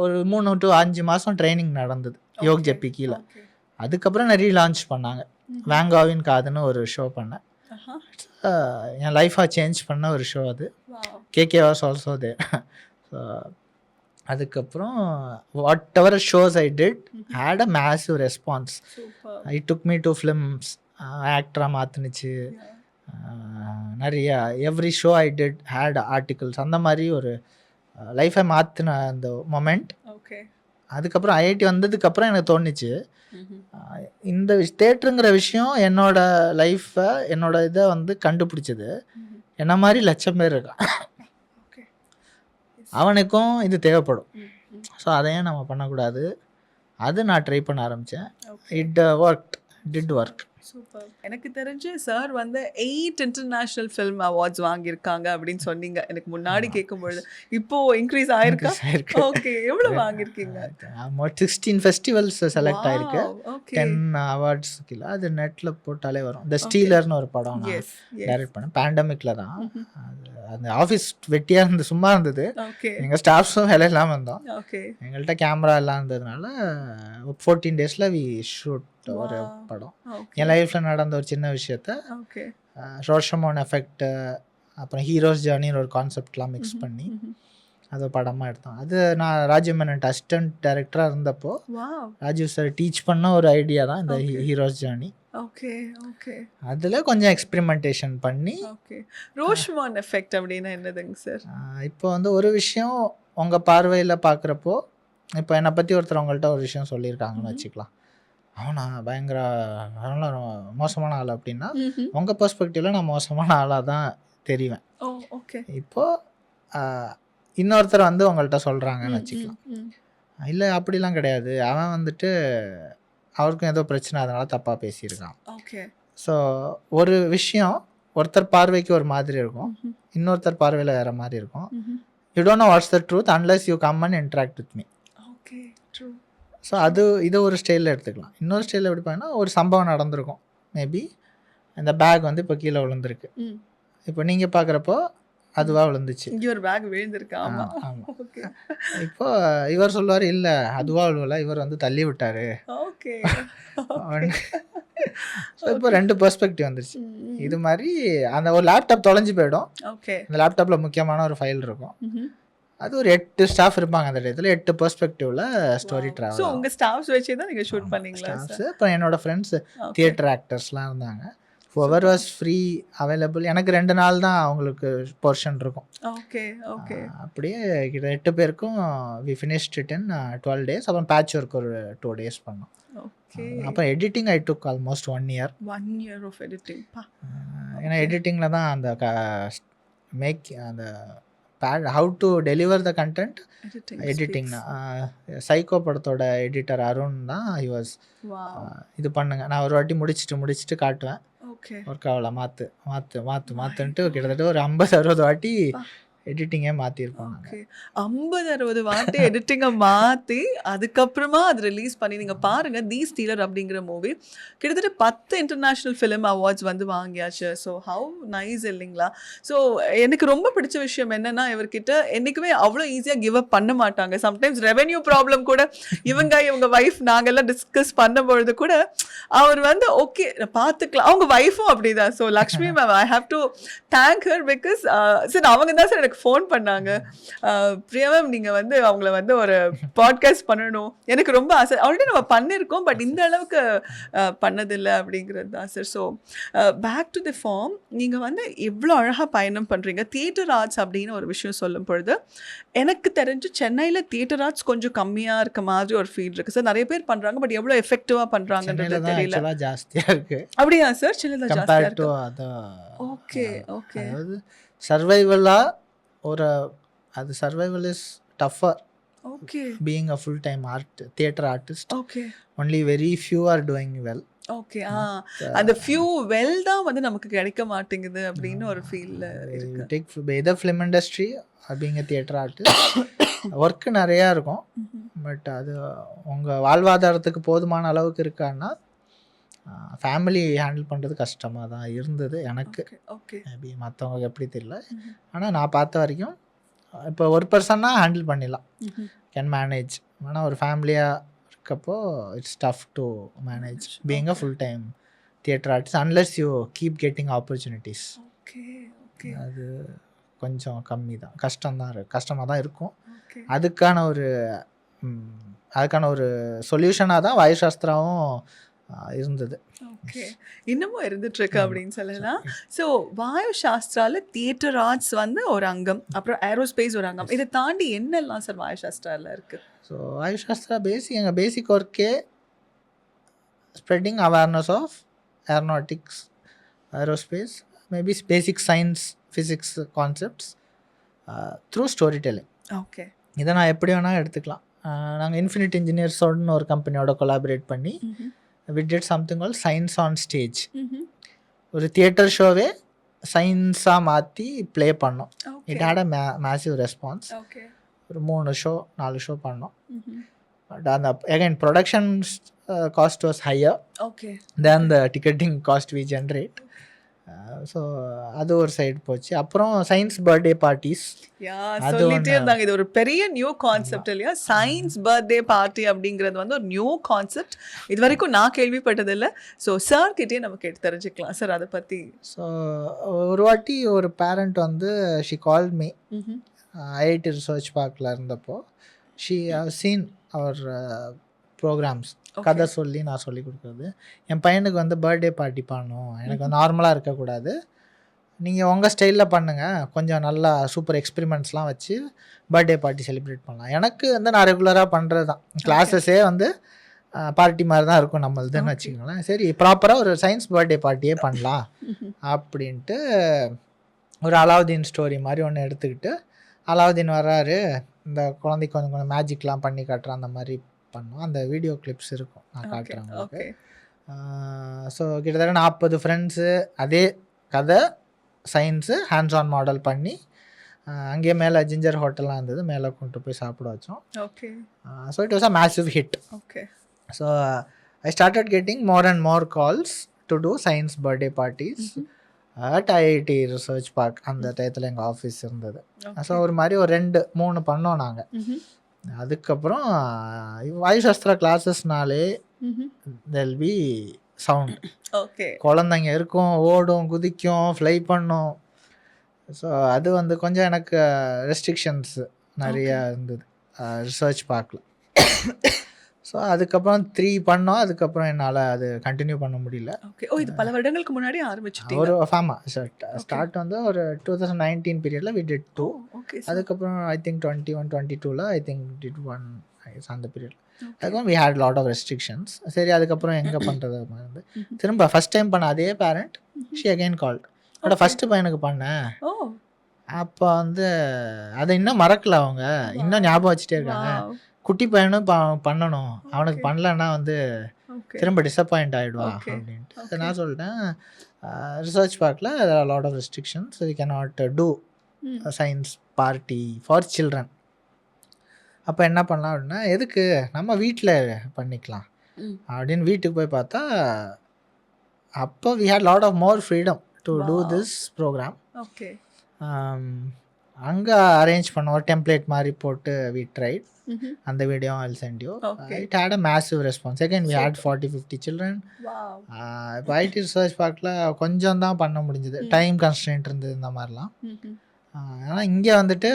ஒரு 3 to 5 மாதம் ட்ரைனிங் நடந்தது யோக் ஜேபி கீழே. அதுக்கப்புறம் நான் ரீலான்ச் பண்ணாங்க. வேங்காவின் காதுன்னு ஒரு ஷோ பண்ணேன். என் லைஃபாக சேஞ்ச் பண்ண ஒரு ஷோ அது. KK was also there. So அதுக்கப்புறம் whatever shows I did had a massive response. I took me to films, ஆக்டராக மாற்றுனுச்சு நிறையா. Every show I did had articles. அந்த மாதிரி ஒரு லைஃபை மாற்றின அந்த மொமெண்ட். அதுக்கப்புறம் ஐஐடி வந்ததுக்கப்புறம் எனக்கு தோணுச்சு, இந்த தேட்டருங்கிற விஷயம் என்னோட லைஃப்பை என்னோட இதை வந்து கண்டுபிடிச்சது. என்ன மாதிரி லட்சம் பேர் இருக்கான், அவனுக்கும் இது தேவைப்படும். ஸோ அதையும் நம்ம பண்ணக்கூடாது. அது நான் ட்ரை பண்ண ஆரம்பித்தேன். Did work. சூப்பர். எனக்கு தெரிஞ்சு சார் வந்து 8 இன்டர்நேஷ்னல் ஃபிலிம் அவார்ட்ஸ் வாங்கியிருக்காங்க அப்படின்னு சொன்னீங்க எனக்கு முன்னாடி கேட்கும்பொழுது. இப்போ இன்க்ரீஸ் ஆயிருக்கா? ஓகே, எவ்வளோ வாங்கியிருக்கீங்க? 16 ஃபெஸ்டிவல்ஸ் செலக்ட் ஆயிருக்கு. 10 அவார்ட்ஸ் கீழே. அது நெட்டில் போட்டாலே வரும். த ஸ்டீலர்னு ஒரு படம் நான் டைரக்ட் பண்ணேன். பேண்டமிக்கில் தான். அந்த ஆஃபீஸ் வெட்டியாக இருந்து சும்மா இருந்தது. எங்கள் ஸ்டாஃப்ஸும் வேலை இல்லாமல் இருந்தோம். எங்கள்கிட்ட கேமரா எல்லாம் இருந்ததுனால 14 days வி ஷூட் ஒரு படம். என் லைஃப்பில் நடந்த ஒரு சின்ன விஷயத்த ரோஷமோன் எஃபெக்ட், அப்புறம் ஹீரோஸ் ஜேர்னின்னு ஒரு கான்செப்ட்லாம் மிக்ஸ் பண்ணி அது படமாக எடுத்தோம். அது நான் ராஜீவ் மேனன் அசிஸ்டன்ட் டைரக்டராக இருந்தப்போ ராஜீவ் சார் டீச் பண்ண ஒரு ஐடியா தான் இந்த ஹீரோஸ் ஜேர்னி. அதில் கொஞ்சம் எக்ஸ்பெரிமெண்டேஷன் பண்ணி. ரோஷமோன் எஃபெக்ட் அப்படின்னா என்னதுங்க சார்? இப்போ வந்து ஒரு விஷயம் உங்கள் பார்வையில் பார்க்குறப்போ, இப்போ என்னை பற்றி ஒருத்தர் உங்கள்கிட்ட ஒரு விஷயம் சொல்லியிருக்காங்கன்னு வச்சுக்கலாம். அவனா பயங்கர அவனாம் மோசமான ஆள் அப்படின்னா, ம்ஹ்ம். உங்கள் பெர்ஸ்பெக்டிவில் நான் மோசமான ஆளாக தான் தெரிவேன். ஓ! ஓகே. இப்போது இன்னொருத்தர் வந்து உங்கள்கிட்ட சொல்கிறாங்கன்னு ம், ம், வச்சுக்கலாம். ம். இல்லை அப்படிலாம் கிடையாது, அவன் வந்துட்டு அவருக்கும் ஏதோ பிரச்சனை அதனால தப்பாக பேசியிருக்கான். ஓகே. ஸோ ஒரு விஷயம் ஒருத்தர் பார்வைக்கு ஒரு மாதிரி இருக்கும், ம்ஹ்ம். இன்னொருத்தர் பார்வையில் வேறு மாதிரி இருக்கும். ம்ஹ்ம். You don't know what's the truth unless you come and interact with me. Okay. True. So இதை ஒரு ஸ்டைலில் எடுத்துக்கலாம். இன்னொரு ஸ்டைலில் எப்படி பண்ணால், ஒரு சம்பவம் நடந்திருக்கும். மேபி இந்த பேக் வந்து இப்போ கீழே விழுந்திருக்கு. ம். இப்போ நீங்கள் பார்க்குறப்போ அதுவாக விழுந்துச்சு. இங்க ஒரு பேக் விழுந்திருக்கு. ஆமா. ஆமாம். ஓகே. இப்போ இவர் சொல்லுவார், இல்லை அதுவாக விழுவல, இவர் வந்து தள்ளி விட்டார். ஓகே. ஸோ இப்போ 2 பெர்ஸ்பெக்டிவ் வந்துருச்சு. ம், இது மாதிரி அந்த ஒரு லேப்டாப் தொலைஞ்சு போயிடும். ஓகே. அந்த லேப்டாப்பில் முக்கியமான ஒரு ஃபைல் இருக்கும். ம்ஹ்ம். அது ஒரு 8 ஸ்டாஃப் இருப்பாங்க அந்த டயத்தில். 8 பெர்ஸ்பெக்டிவில் ஸ்டோரி சோ ட்ராவல் உங்க ஸ்டாஃப்ஸ் வச்சே தான் நீங்க ஷூட் பண்ணீங்களா ஸ்டாஃப்ஸு. சார்? அப்புறம் என்னோட ஃப்ரெண்ட்ஸு ஓகே. தியேட்டர் ஆக்டர்ஸ்லாம் இருந்தாங்க. Whoever was free available. எனக்கு 2 நாள் தான் அவங்களுக்கு போர்ஷன் இருக்கும். ஓகே. ஓகே. அப்படியே கிட்ட 8 பேருக்கும் we finished it in 12 days. அப்புறம் பேட்ச் ஒர்க் ஒரு 2 days பண்ணோம். ஓகே. அப்புறம் editing I took almost 1 year. 1 year of editing. பா. ஏன்னா எடிட்டிங்கில் தான் அந்த அந்த how to deliver the content Editing. Editing speaks. தான். சைக்கோ படத்தோட எடிட்டர் அருண் தான் ஹி வாஸ் Wow. இது பண்ணுங்க, நான் ஒரு வாட்டி முடிச்சுட்டு காட்டுவேன், ஓகே. ஒர்க் ஆகல, மாற்றுன்ட்டு கிட்டத்தட்ட ஒரு 50-60 வாட்டி பா. எடிட்டிங்கே மாற்றிருப்போம் நாங்கள். ஓகே. 50-60 வாட்டி எடிட்டிங்கை மாற்றி அதுக்கப்புறமா அது ரிலீஸ் பண்ணி நீங்கள் பாருங்கள். தி ஸ்டீலர் அப்படிங்கிற மூவி கிட்டத்தட்ட 10 இன்டர்நேஷ்னல் ஃபிலிம் அவார்ட்ஸ் வந்து வாங்கியாச்சு. ஸோ ஹவு நைஸ் இல்லைங்களா? ஸோ எனக்கு ரொம்ப பிடிச்ச விஷயம் என்னென்னா, இவர்கிட்ட என்றைக்குமே அவ்வளோ ஈஸியாக கிவ் அப் பண்ண மாட்டாங்க. சம்டைம்ஸ் ரெவென்யூ ப்ராப்ளம் கூட இவங்க வைஃப் நாங்கள்லாம் டிஸ்கஸ் பண்ணும்பொழுது கூட அவர் வந்து ஓகே பார்த்துக்கலாம். அவங்க ஒய்ஃபும் அப்படி தான். So Lakshmi ma'am, I have to thank her because sir அவங்க தான் சார் எனக்கு ஃபோன் பண்ணாங்க. பிரியா மேம் நீங்கள் வந்து அவங்கள வந்து ஒரு பாட்காஸ்ட் பண்ணணும், எனக்கு ரொம்ப ஆசை. ஆல்ரெடி நம்ம பண்ணியிருக்கோம், பட் இந்த அளவுக்கு பண்ணதில்லை அப்படிங்கிறது தான் sir. So back to the form, நீங்கள் வந்து எவ்வளோ அழகாக பயணம் பண்ணுறீங்க. தியேட்டர் ஆர்ட்ஸ் அப்படின்னு ஒரு விஷயம் சொல்லும் பொழுது எனக்கு தெரிஞ்சு சென்னையில் தியேட்டர் ஆர்ட்ஸ் கொஞ்சம் கம்மியாக இருக்க மாதிரி ஒரு ஃபீல் இருக்குது சார். நிறைய பேர் பண்ணுறாங்க, பட் எவ்வளோ எஃபெக்டிவாக பண்ணுறாங்கன்றது தெரியல. ஜாஸ்தியாக இருக்குது அப்படியா சார்? சென்னையில் ஜாஸ்தியாக கம்பேர்ட் டு இருக்கு. ஓகே. ஓகே. அதாவது சர்வைவலாக ஒரு அது survival is tougher okay. Being a full time theatre artist. Okay. Only very few are doing well. Okay. அந்த ஃபியூ வெல் தான் வந்து நமக்கு கிடைக்க மாட்டேங்குது அப்படின்னு ஒரு ஃபீல்ல இருக்கு. Take either film industry being a theatre artist work நிறையா இருக்கும், பட் அது உங்கள் வாழ்வாதாரத்துக்கு போதுமான அளவுக்கு இருக்கான்னா ஃபேமிலி ஹேண்டில் பண்ணுறது கஷ்டமாக தான் இருந்தது எனக்கு. ஓகே. மேபி மற்றவங்களுக்கு எப்படி தெரியல, ஆனால் நான் பார்த்த வரைக்கும் இப்போ ஒரு பர்சன்னா ஹேண்டில் பண்ணிடலாம், கேன் மேனேஜ். ஆனால் ஒரு ஃபேமிலியாக இருக்கப்போ it's tough to manage being a full time theatre artist unless you keep getting opportunities. Okay. Okay. அது கொஞ்சம் கம்மி தான், கஷ்டமாக தான் இருக்கும். ஓகே. அதுக்கான ஒரு சொல்யூஷனாக தான் வாயு சாஸ்திராவும் இருந்தது. ஓகே. இன்னமும் இருந்துட்டு இருக்கு அப்படின்னு சொல்லலாம். ஸோ வாயு சாஸ்திரால தியேட்டர் ஆர்ட்ஸ் வந்து ஒரு அங்கம், அப்புறம் ஏரோஸ்பேஸ் ஒரு அங்கம். இதை தாண்டி என்னெல்லாம் சார் வாயு சாஸ்திரால இருக்கு? ஸோ வாயு சாஸ்திரா எங்கள் பேசிக் ஒர்க்கே spreading awareness of aeronautics, aerospace, maybe basic science, physics concepts through story telling. Okay. இதை நான் எப்படி வேணால் எடுத்துக்கலாம். நாங்கள் இன்ஃபினிட் இன்ஜினியர்ஸோடனு ஒரு கம்பெனியோட கொலாபரேட் பண்ணி we did something called science on stage. ஒரு தியேட்டர் ஷோவே சயின்ஸாக மாற்றி ப்ளே பண்ணோம். It had a massive response. ஒரு 3 ஷோ 4 ஷோ பண்ணோம். பட் அந்த again production cost was higher than the ticketing cost we generate. So அது ஒரு சைடு போச்சு. அப்புறம் சயின்ஸ் பர்த்டே பார்ட்டிஸ் சொல்லிட்டே இருந்தாங்க. இது ஒரு பெரிய நியூ கான்செப்ட் இல்லையா? சயின்ஸ் பர்த்டே பார்ட்டி அப்படிங்கிறது வந்து ஒரு நியூ கான்செப்ட், இது வரைக்கும் நான் கேள்விப்பட்டதில்லை. ஸோ சார் கிட்டே நமக்கு எடுத்து தெரிஞ்சுக்கலாம் சார் அதை பற்றி. ஸோ ஒரு வாட்டி ஒரு பேரண்ட் வந்து she call me, IIT research பார்க்கில் இருந்தப்போ, she have seen our programs, கதை சொல்லி நான் சொல்லி கொடுக்குறது. என் பையனுக்கு வந்து பர்த்டே பார்ட்டி பண்ணணும், எனக்கு நார்மலாக இருக்கக்கூடாது, நீங்கள் உங்கள் ஸ்டைலில் பண்ணுங்கள், கொஞ்சம் நல்லா சூப்பர் எக்ஸ்பெரிமெண்ட்ஸ்லாம் வச்சு பர்த்டே பார்ட்டி செலிப்ரேட் பண்ணலாம். எனக்கு வந்து நான் ரெகுலராக பண்ணுறது தான், கிளாஸஸே வந்து பார்ட்டி மாதிரி தான் இருக்கும் நம்மளதுன்னு வச்சுக்கோங்களேன். சரி ப்ராப்பராக ஒரு சயின்ஸ் பர்த்டே பார்ட்டியே பண்ணலாம் அப்படின்ட்டு ஒரு அலாவுதீன் ஸ்டோரி மாதிரி ஒன்று எடுத்துக்கிட்டு அலாவுதீன் வர்றாரு, இந்த குழந்தைக்கு கொஞ்சம் கொஞ்சம் மேஜிக்லாம் பண்ணி காட்டுற அந்த மாதிரி பண்ணோம். அந்த வீடியோ கிளிப்ஸ் இருக்கும், நான் காட்டுறேன் உங்களுக்கு. ஸோ கிட்டத்தட்ட 40 ஃப்ரெண்ட்ஸு, அதே கதை சயின்ஸு ஹேண்ட்ஸ் ஆன் மாடல் பண்ணி அங்கேயே மேலே ஜிஞ்சர் ஹோட்டல்லாம் இருந்தது, மேலே கொண்டு போய் சாப்பிட வச்சோம். Okay. So it was a massive hit. Okay. So I started getting more and more calls to do science birthday parties at IIT research park. அந்த டயத்தில் எங்கள் ஆஃபீஸ் இருந்தது. ஸோ ஒரு மாதிரி ஒரு 2-3 பண்ணோம் நாங்கள். அதுக்கப்புறம் வாயுசாஸ்திரா கிளாஸஸ்னாலே தெல் பி சவுண்ட். ஓகே. குழந்தைங்க இருக்கும், ஓடும், குதிக்கும், ஃப்ளை பண்ணும். ஸோ அது வந்து கொஞ்சம் எனக்கு ரெஸ்ட்ரிக்ஷன்ஸ் நிறையா இருந்தது ரிசர்ச் பார்க்கில். ஸோ அதுக்கப்புறம் 3 பண்ணோம். அதுக்கப்புறம் என்னால் அது கண்டினியூ பண்ண முடியல. ஓகே. ஓ, இது பல வருடங்களுக்கு முன்னாடி ஆரம்பிச்சிட்டீங்க? ஒரு ஸ்டார்ட் வந்து ஒரு 2019 பீரியடில் வி டிட் 2. ஓகே. அதுக்கப்புறம் I think 21-22 I think did 1 அந்த பீரியட். அதுக்கப்புறம் we had lot of restrictions. சரி அதுக்கப்புறம் எங்கே பண்ணுறது வந்து திரும்ப ஃபஸ்ட் டைம் பண்ண அதே பேரண்ட் ஷி அகைன் கால்ட். என்னோட ஃபஸ்ட்டு பையனுக்கு பண்ணேன். அப்போ வந்து அதை இன்னும் மறக்கல, அவங்க இன்னும் ஞாபகம் வச்சுட்டே இருக்காங்க. குட்டி பையனும் பண்ணணும், அவனுக்கு பண்ணலன்னா வந்து திரும்ப டிசப்பாயிண்ட் ஆகிடுவான் அப்படின்ட்டு. அதை நான் சொல்லிட்டேன், ரிசர்ச் பார்க்கில் lot of restrictions, we can not do science party for children. அப்போ என்ன பண்ணலாம் அப்படின்னா, எதுக்கு நம்ம வீட்டில் பண்ணிக்கலாம் அப்படின்னு வீட்டுக்கு போய் பார்த்தா, அப்போ we had lot of more freedom to do this program. Okay. அங்கே அரேஞ்ச் பண்ண ஒரு டெம்ப்ளேட் மாதிரி போட்டு வி ட்ரைட். அந்த video I'll send you. It had a massive response. Second we had 40-50 children. இப்போ ஐடி ரிசர்ச் பார்க்கில் கொஞ்சம் தான் பண்ண முடிஞ்சது, டைம் கன்ஸ்ட்ரெயின்ட் இருந்தது இந்த மாதிரிலாம். ஆனால் இங்கே வந்துட்டு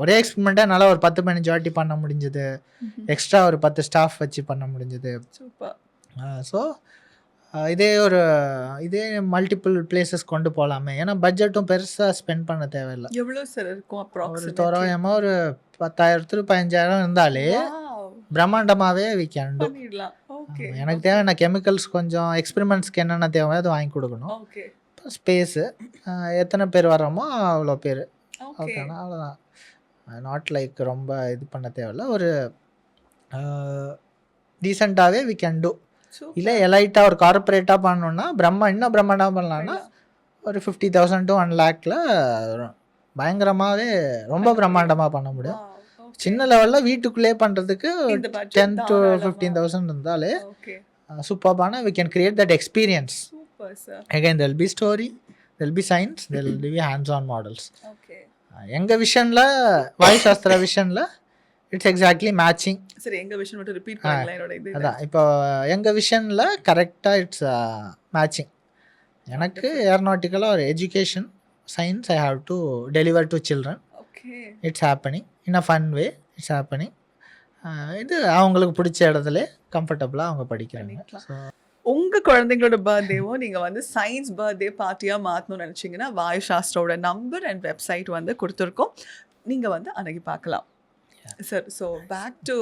ஒரே எக்ஸ்பெரிமெண்ட்டாக நல்லா ஒரு 10-15 வாட்டி பண்ண முடிஞ்சது. எக்ஸ்ட்ரா ஒரு 10 ஸ்டாஃப் வச்சு பண்ண முடிஞ்சது. ஸோ இதே மல்டிபிள் பிளேசஸ் கொண்டு போகலாமே. ஏன்னா பட்ஜெட்டும் பெருசாக ஸ்பெண்ட் பண்ண தேவையில்லை. எவ்வளோ சார் இருக்கும்? ஒரு தோராயமாக ஒரு 10,000-15,000 இருந்தாலே பிரம்மாண்டமாகவே வி கேன் டூ. எனக்கு தேவையான கெமிக்கல்ஸ், கொஞ்சம் எக்ஸ்பெரிமெண்ட்ஸ்க்கு என்னென்ன தேவையோ அது வாங்கி கொடுக்கணும். ஸ்பேஸு, எத்தனை பேர் வரோமோ அவ்வளோ பேர். ஓகேண்ணா, அவ்வளோதான். நாட் லைக் ரொம்ப இது பண்ண தேவையில்ல. ஒரு டீசெண்டாகவே வி கேன் டூ. இல்லை எலைட்டாக ஒரு கார்பரேட்டாக பண்ணணுன்னா இன்னும் பிரம்மாண்டமாக பண்ணலான்னா ஒரு 50,000 to 1 lakhல பயங்கரமாகவே ரொம்ப பிரம்மாண்டமாக பண்ண முடியும். சின்ன லெவலில் வீட்டுக்குள்ளே பண்ணுறதுக்கு 10 to 15,000 இருந்தாலே சூப்பர்பான we can create that experience. Again there will be story, there will be science, there will be hands on models. எங்க விஷன்ல வாயுசாஸ்திர விஷன்ல இட்ஸ் எக்ஸாக்ட்லி மேட்சிங். சரி, எங்க விஷன் மட்டும் ரிப்பீட் பண்ணலாம் என்னோட இது. அதான் இப்போ எங்க விஷன்ல கரெக்டா இட்ஸ் மேட்சிங். எனக்கு ஏரோநாட்டிக்கலாக ஒரு education science I have to deliver to children. It's happening in a fun way. It's happening. இது அவங்களுக்கு பிடிச்ச இடத்துல கம்ஃபர்டபுளாக அவங்க படிக்கிறாங்க. உங்கள் குழந்தைங்களோட பர்த்டேவும் நீங்கள் வந்து சயின்ஸ் பர்த்டே பார்ட்டியாக மாற்றணும்னு நினச்சிங்கன்னா வாயுசாஸ்திரோட நம்பர் அண்ட் வெப்சைட் வந்து கொடுத்துருக்கோம், நீங்கள் வந்து அணுகி பார்க்கலாம். Sir, so back to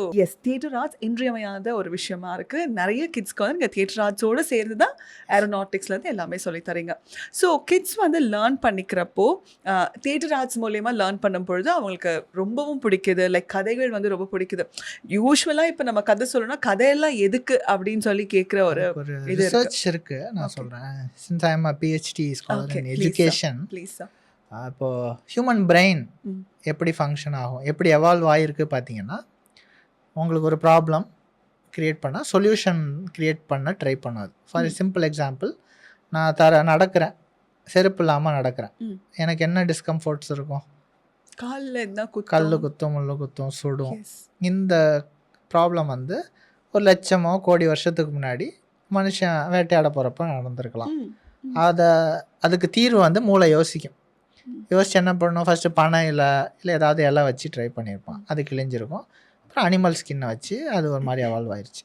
theatre arts இன்றியமையாத ஒரு விஷயமா இருக்குது. நிறைய கிட்ஸ்க்கு வந்து நீங்கள் தியேட்டர் ஆர்ட்ஸோடு சேர்ந்து தான் ஏரோநாட்டிக்ஸ்லேருந்து எல்லாமே சொல்லி தரீங்க. ஸோ கிட்ஸ் வந்து லேர்ன் பண்ணிக்கிறப்போ தியேட்டர் ஆர்ட்ஸ் மூலயமா லேர்ன் பண்ணும் பொழுது அவங்களுக்கு ரொம்பவும் பிடிக்குது. லைக் கதைகள் வந்து ரொம்ப பிடிக்குது. யூஸ்வலாக இப்போ நம்ம கதை சொல்லணும்னா கதையெல்லாம் எதுக்கு அப்படின்னு சொல்லி கேட்குற ஒரு இது ரிசர்ச் இருக்குது. நான் சொல்கிறேன், since I am a PhD scholar in education. Please sir. இப்போது ஹியூமன் பிரெயின் எப்படி ஃபங்க்ஷன் ஆகும், எப்படி எவால்வ் ஆகிருக்கு பார்த்தீங்கன்னா, உங்களுக்கு ஒரு ப்ராப்ளம் க்ரியேட் பண்ணால் சொல்யூஷன் க்ரியேட் பண்ண ட்ரை பண்ணாது. ஃபார் சிம்பிள் எக்ஸாம்பிள், நான் நடக்கிறேன், செருப்பு இல்லாமல் நடக்கிறேன், எனக்கு என்ன டிஸ்கம்ஃபர்ட்ஸ் இருக்கும்? கல் குத்தும், முள்ளு குத்தும், சுடும். இந்த ப்ராப்ளம் வந்து 1,00,000 கோடி வருஷத்துக்கு முன்னாடி மனுஷன் வேட்டையாட போகிறப்ப நடந்திருக்கலாம். அதுக்கு தீர்வு வந்து மூளை யோசிக்கும். யோசிச்சு என்ன பண்ணணும், ஃபஸ்ட்டு பனை இல்லை ஏதாவது இலை வச்சு ட்ரை பண்ணியிருப்பான், அது கிழிஞ்சிருக்கும். அப்புறம் அனிமல் ஸ்கின்னை வச்சு அது ஒரு மாதிரி எவால்வ் ஆயிடுச்சு.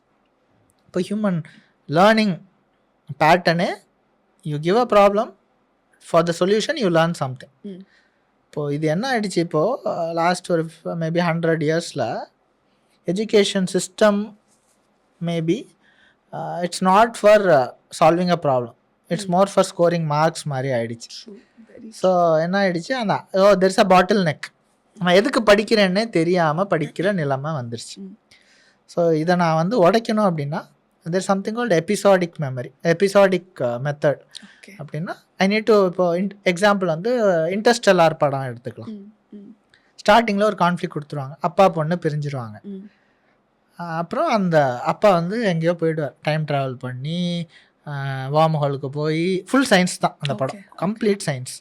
இப்போ ஹியூமன் லேர்னிங் பேட்டர்னே, you give a problem, for the solution you learn something. இப்போது இது என்ன ஆகிடுச்சு, இப்போது லாஸ்ட் ஒரு மேபி 100 yearsல education system maybe it's not for solving a problem, it's more for scoring marks மாதிரி ஆயிடுச்சு. ஸோ என்ன ஆயிடுச்சு, அந்த there is a bottleneck, நான் எதுக்கு படிக்கிறேன்னே தெரியாமல் படிக்கிற நிலைமை வந்துருச்சு. ஸோ இதை நான் வந்து உடைக்கணும் அப்படின்னா there something called episodic memory, episodic method. அப்படின்னா ஐ நீட் டு, இப்போ எக்ஸாம்பிள் வந்து இன்டர்ஸ்டெல்லார் படம் எடுத்துக்கலாம். ஸ்டார்டிங்கில் ஒரு கான்ஃப்ளிக் கொடுத்துருவாங்க, அப்பா பொண்ணு பிரிஞ்சிருவாங்க. அப்புறம் அந்த அப்பா வந்து எங்கேயோ போயிடுவார், டைம் ட்ராவல் பண்ணி வார்ம் ஹோலுக்கு போய், ஃபுல் சயின்ஸ் தான் அந்த படம், complete science,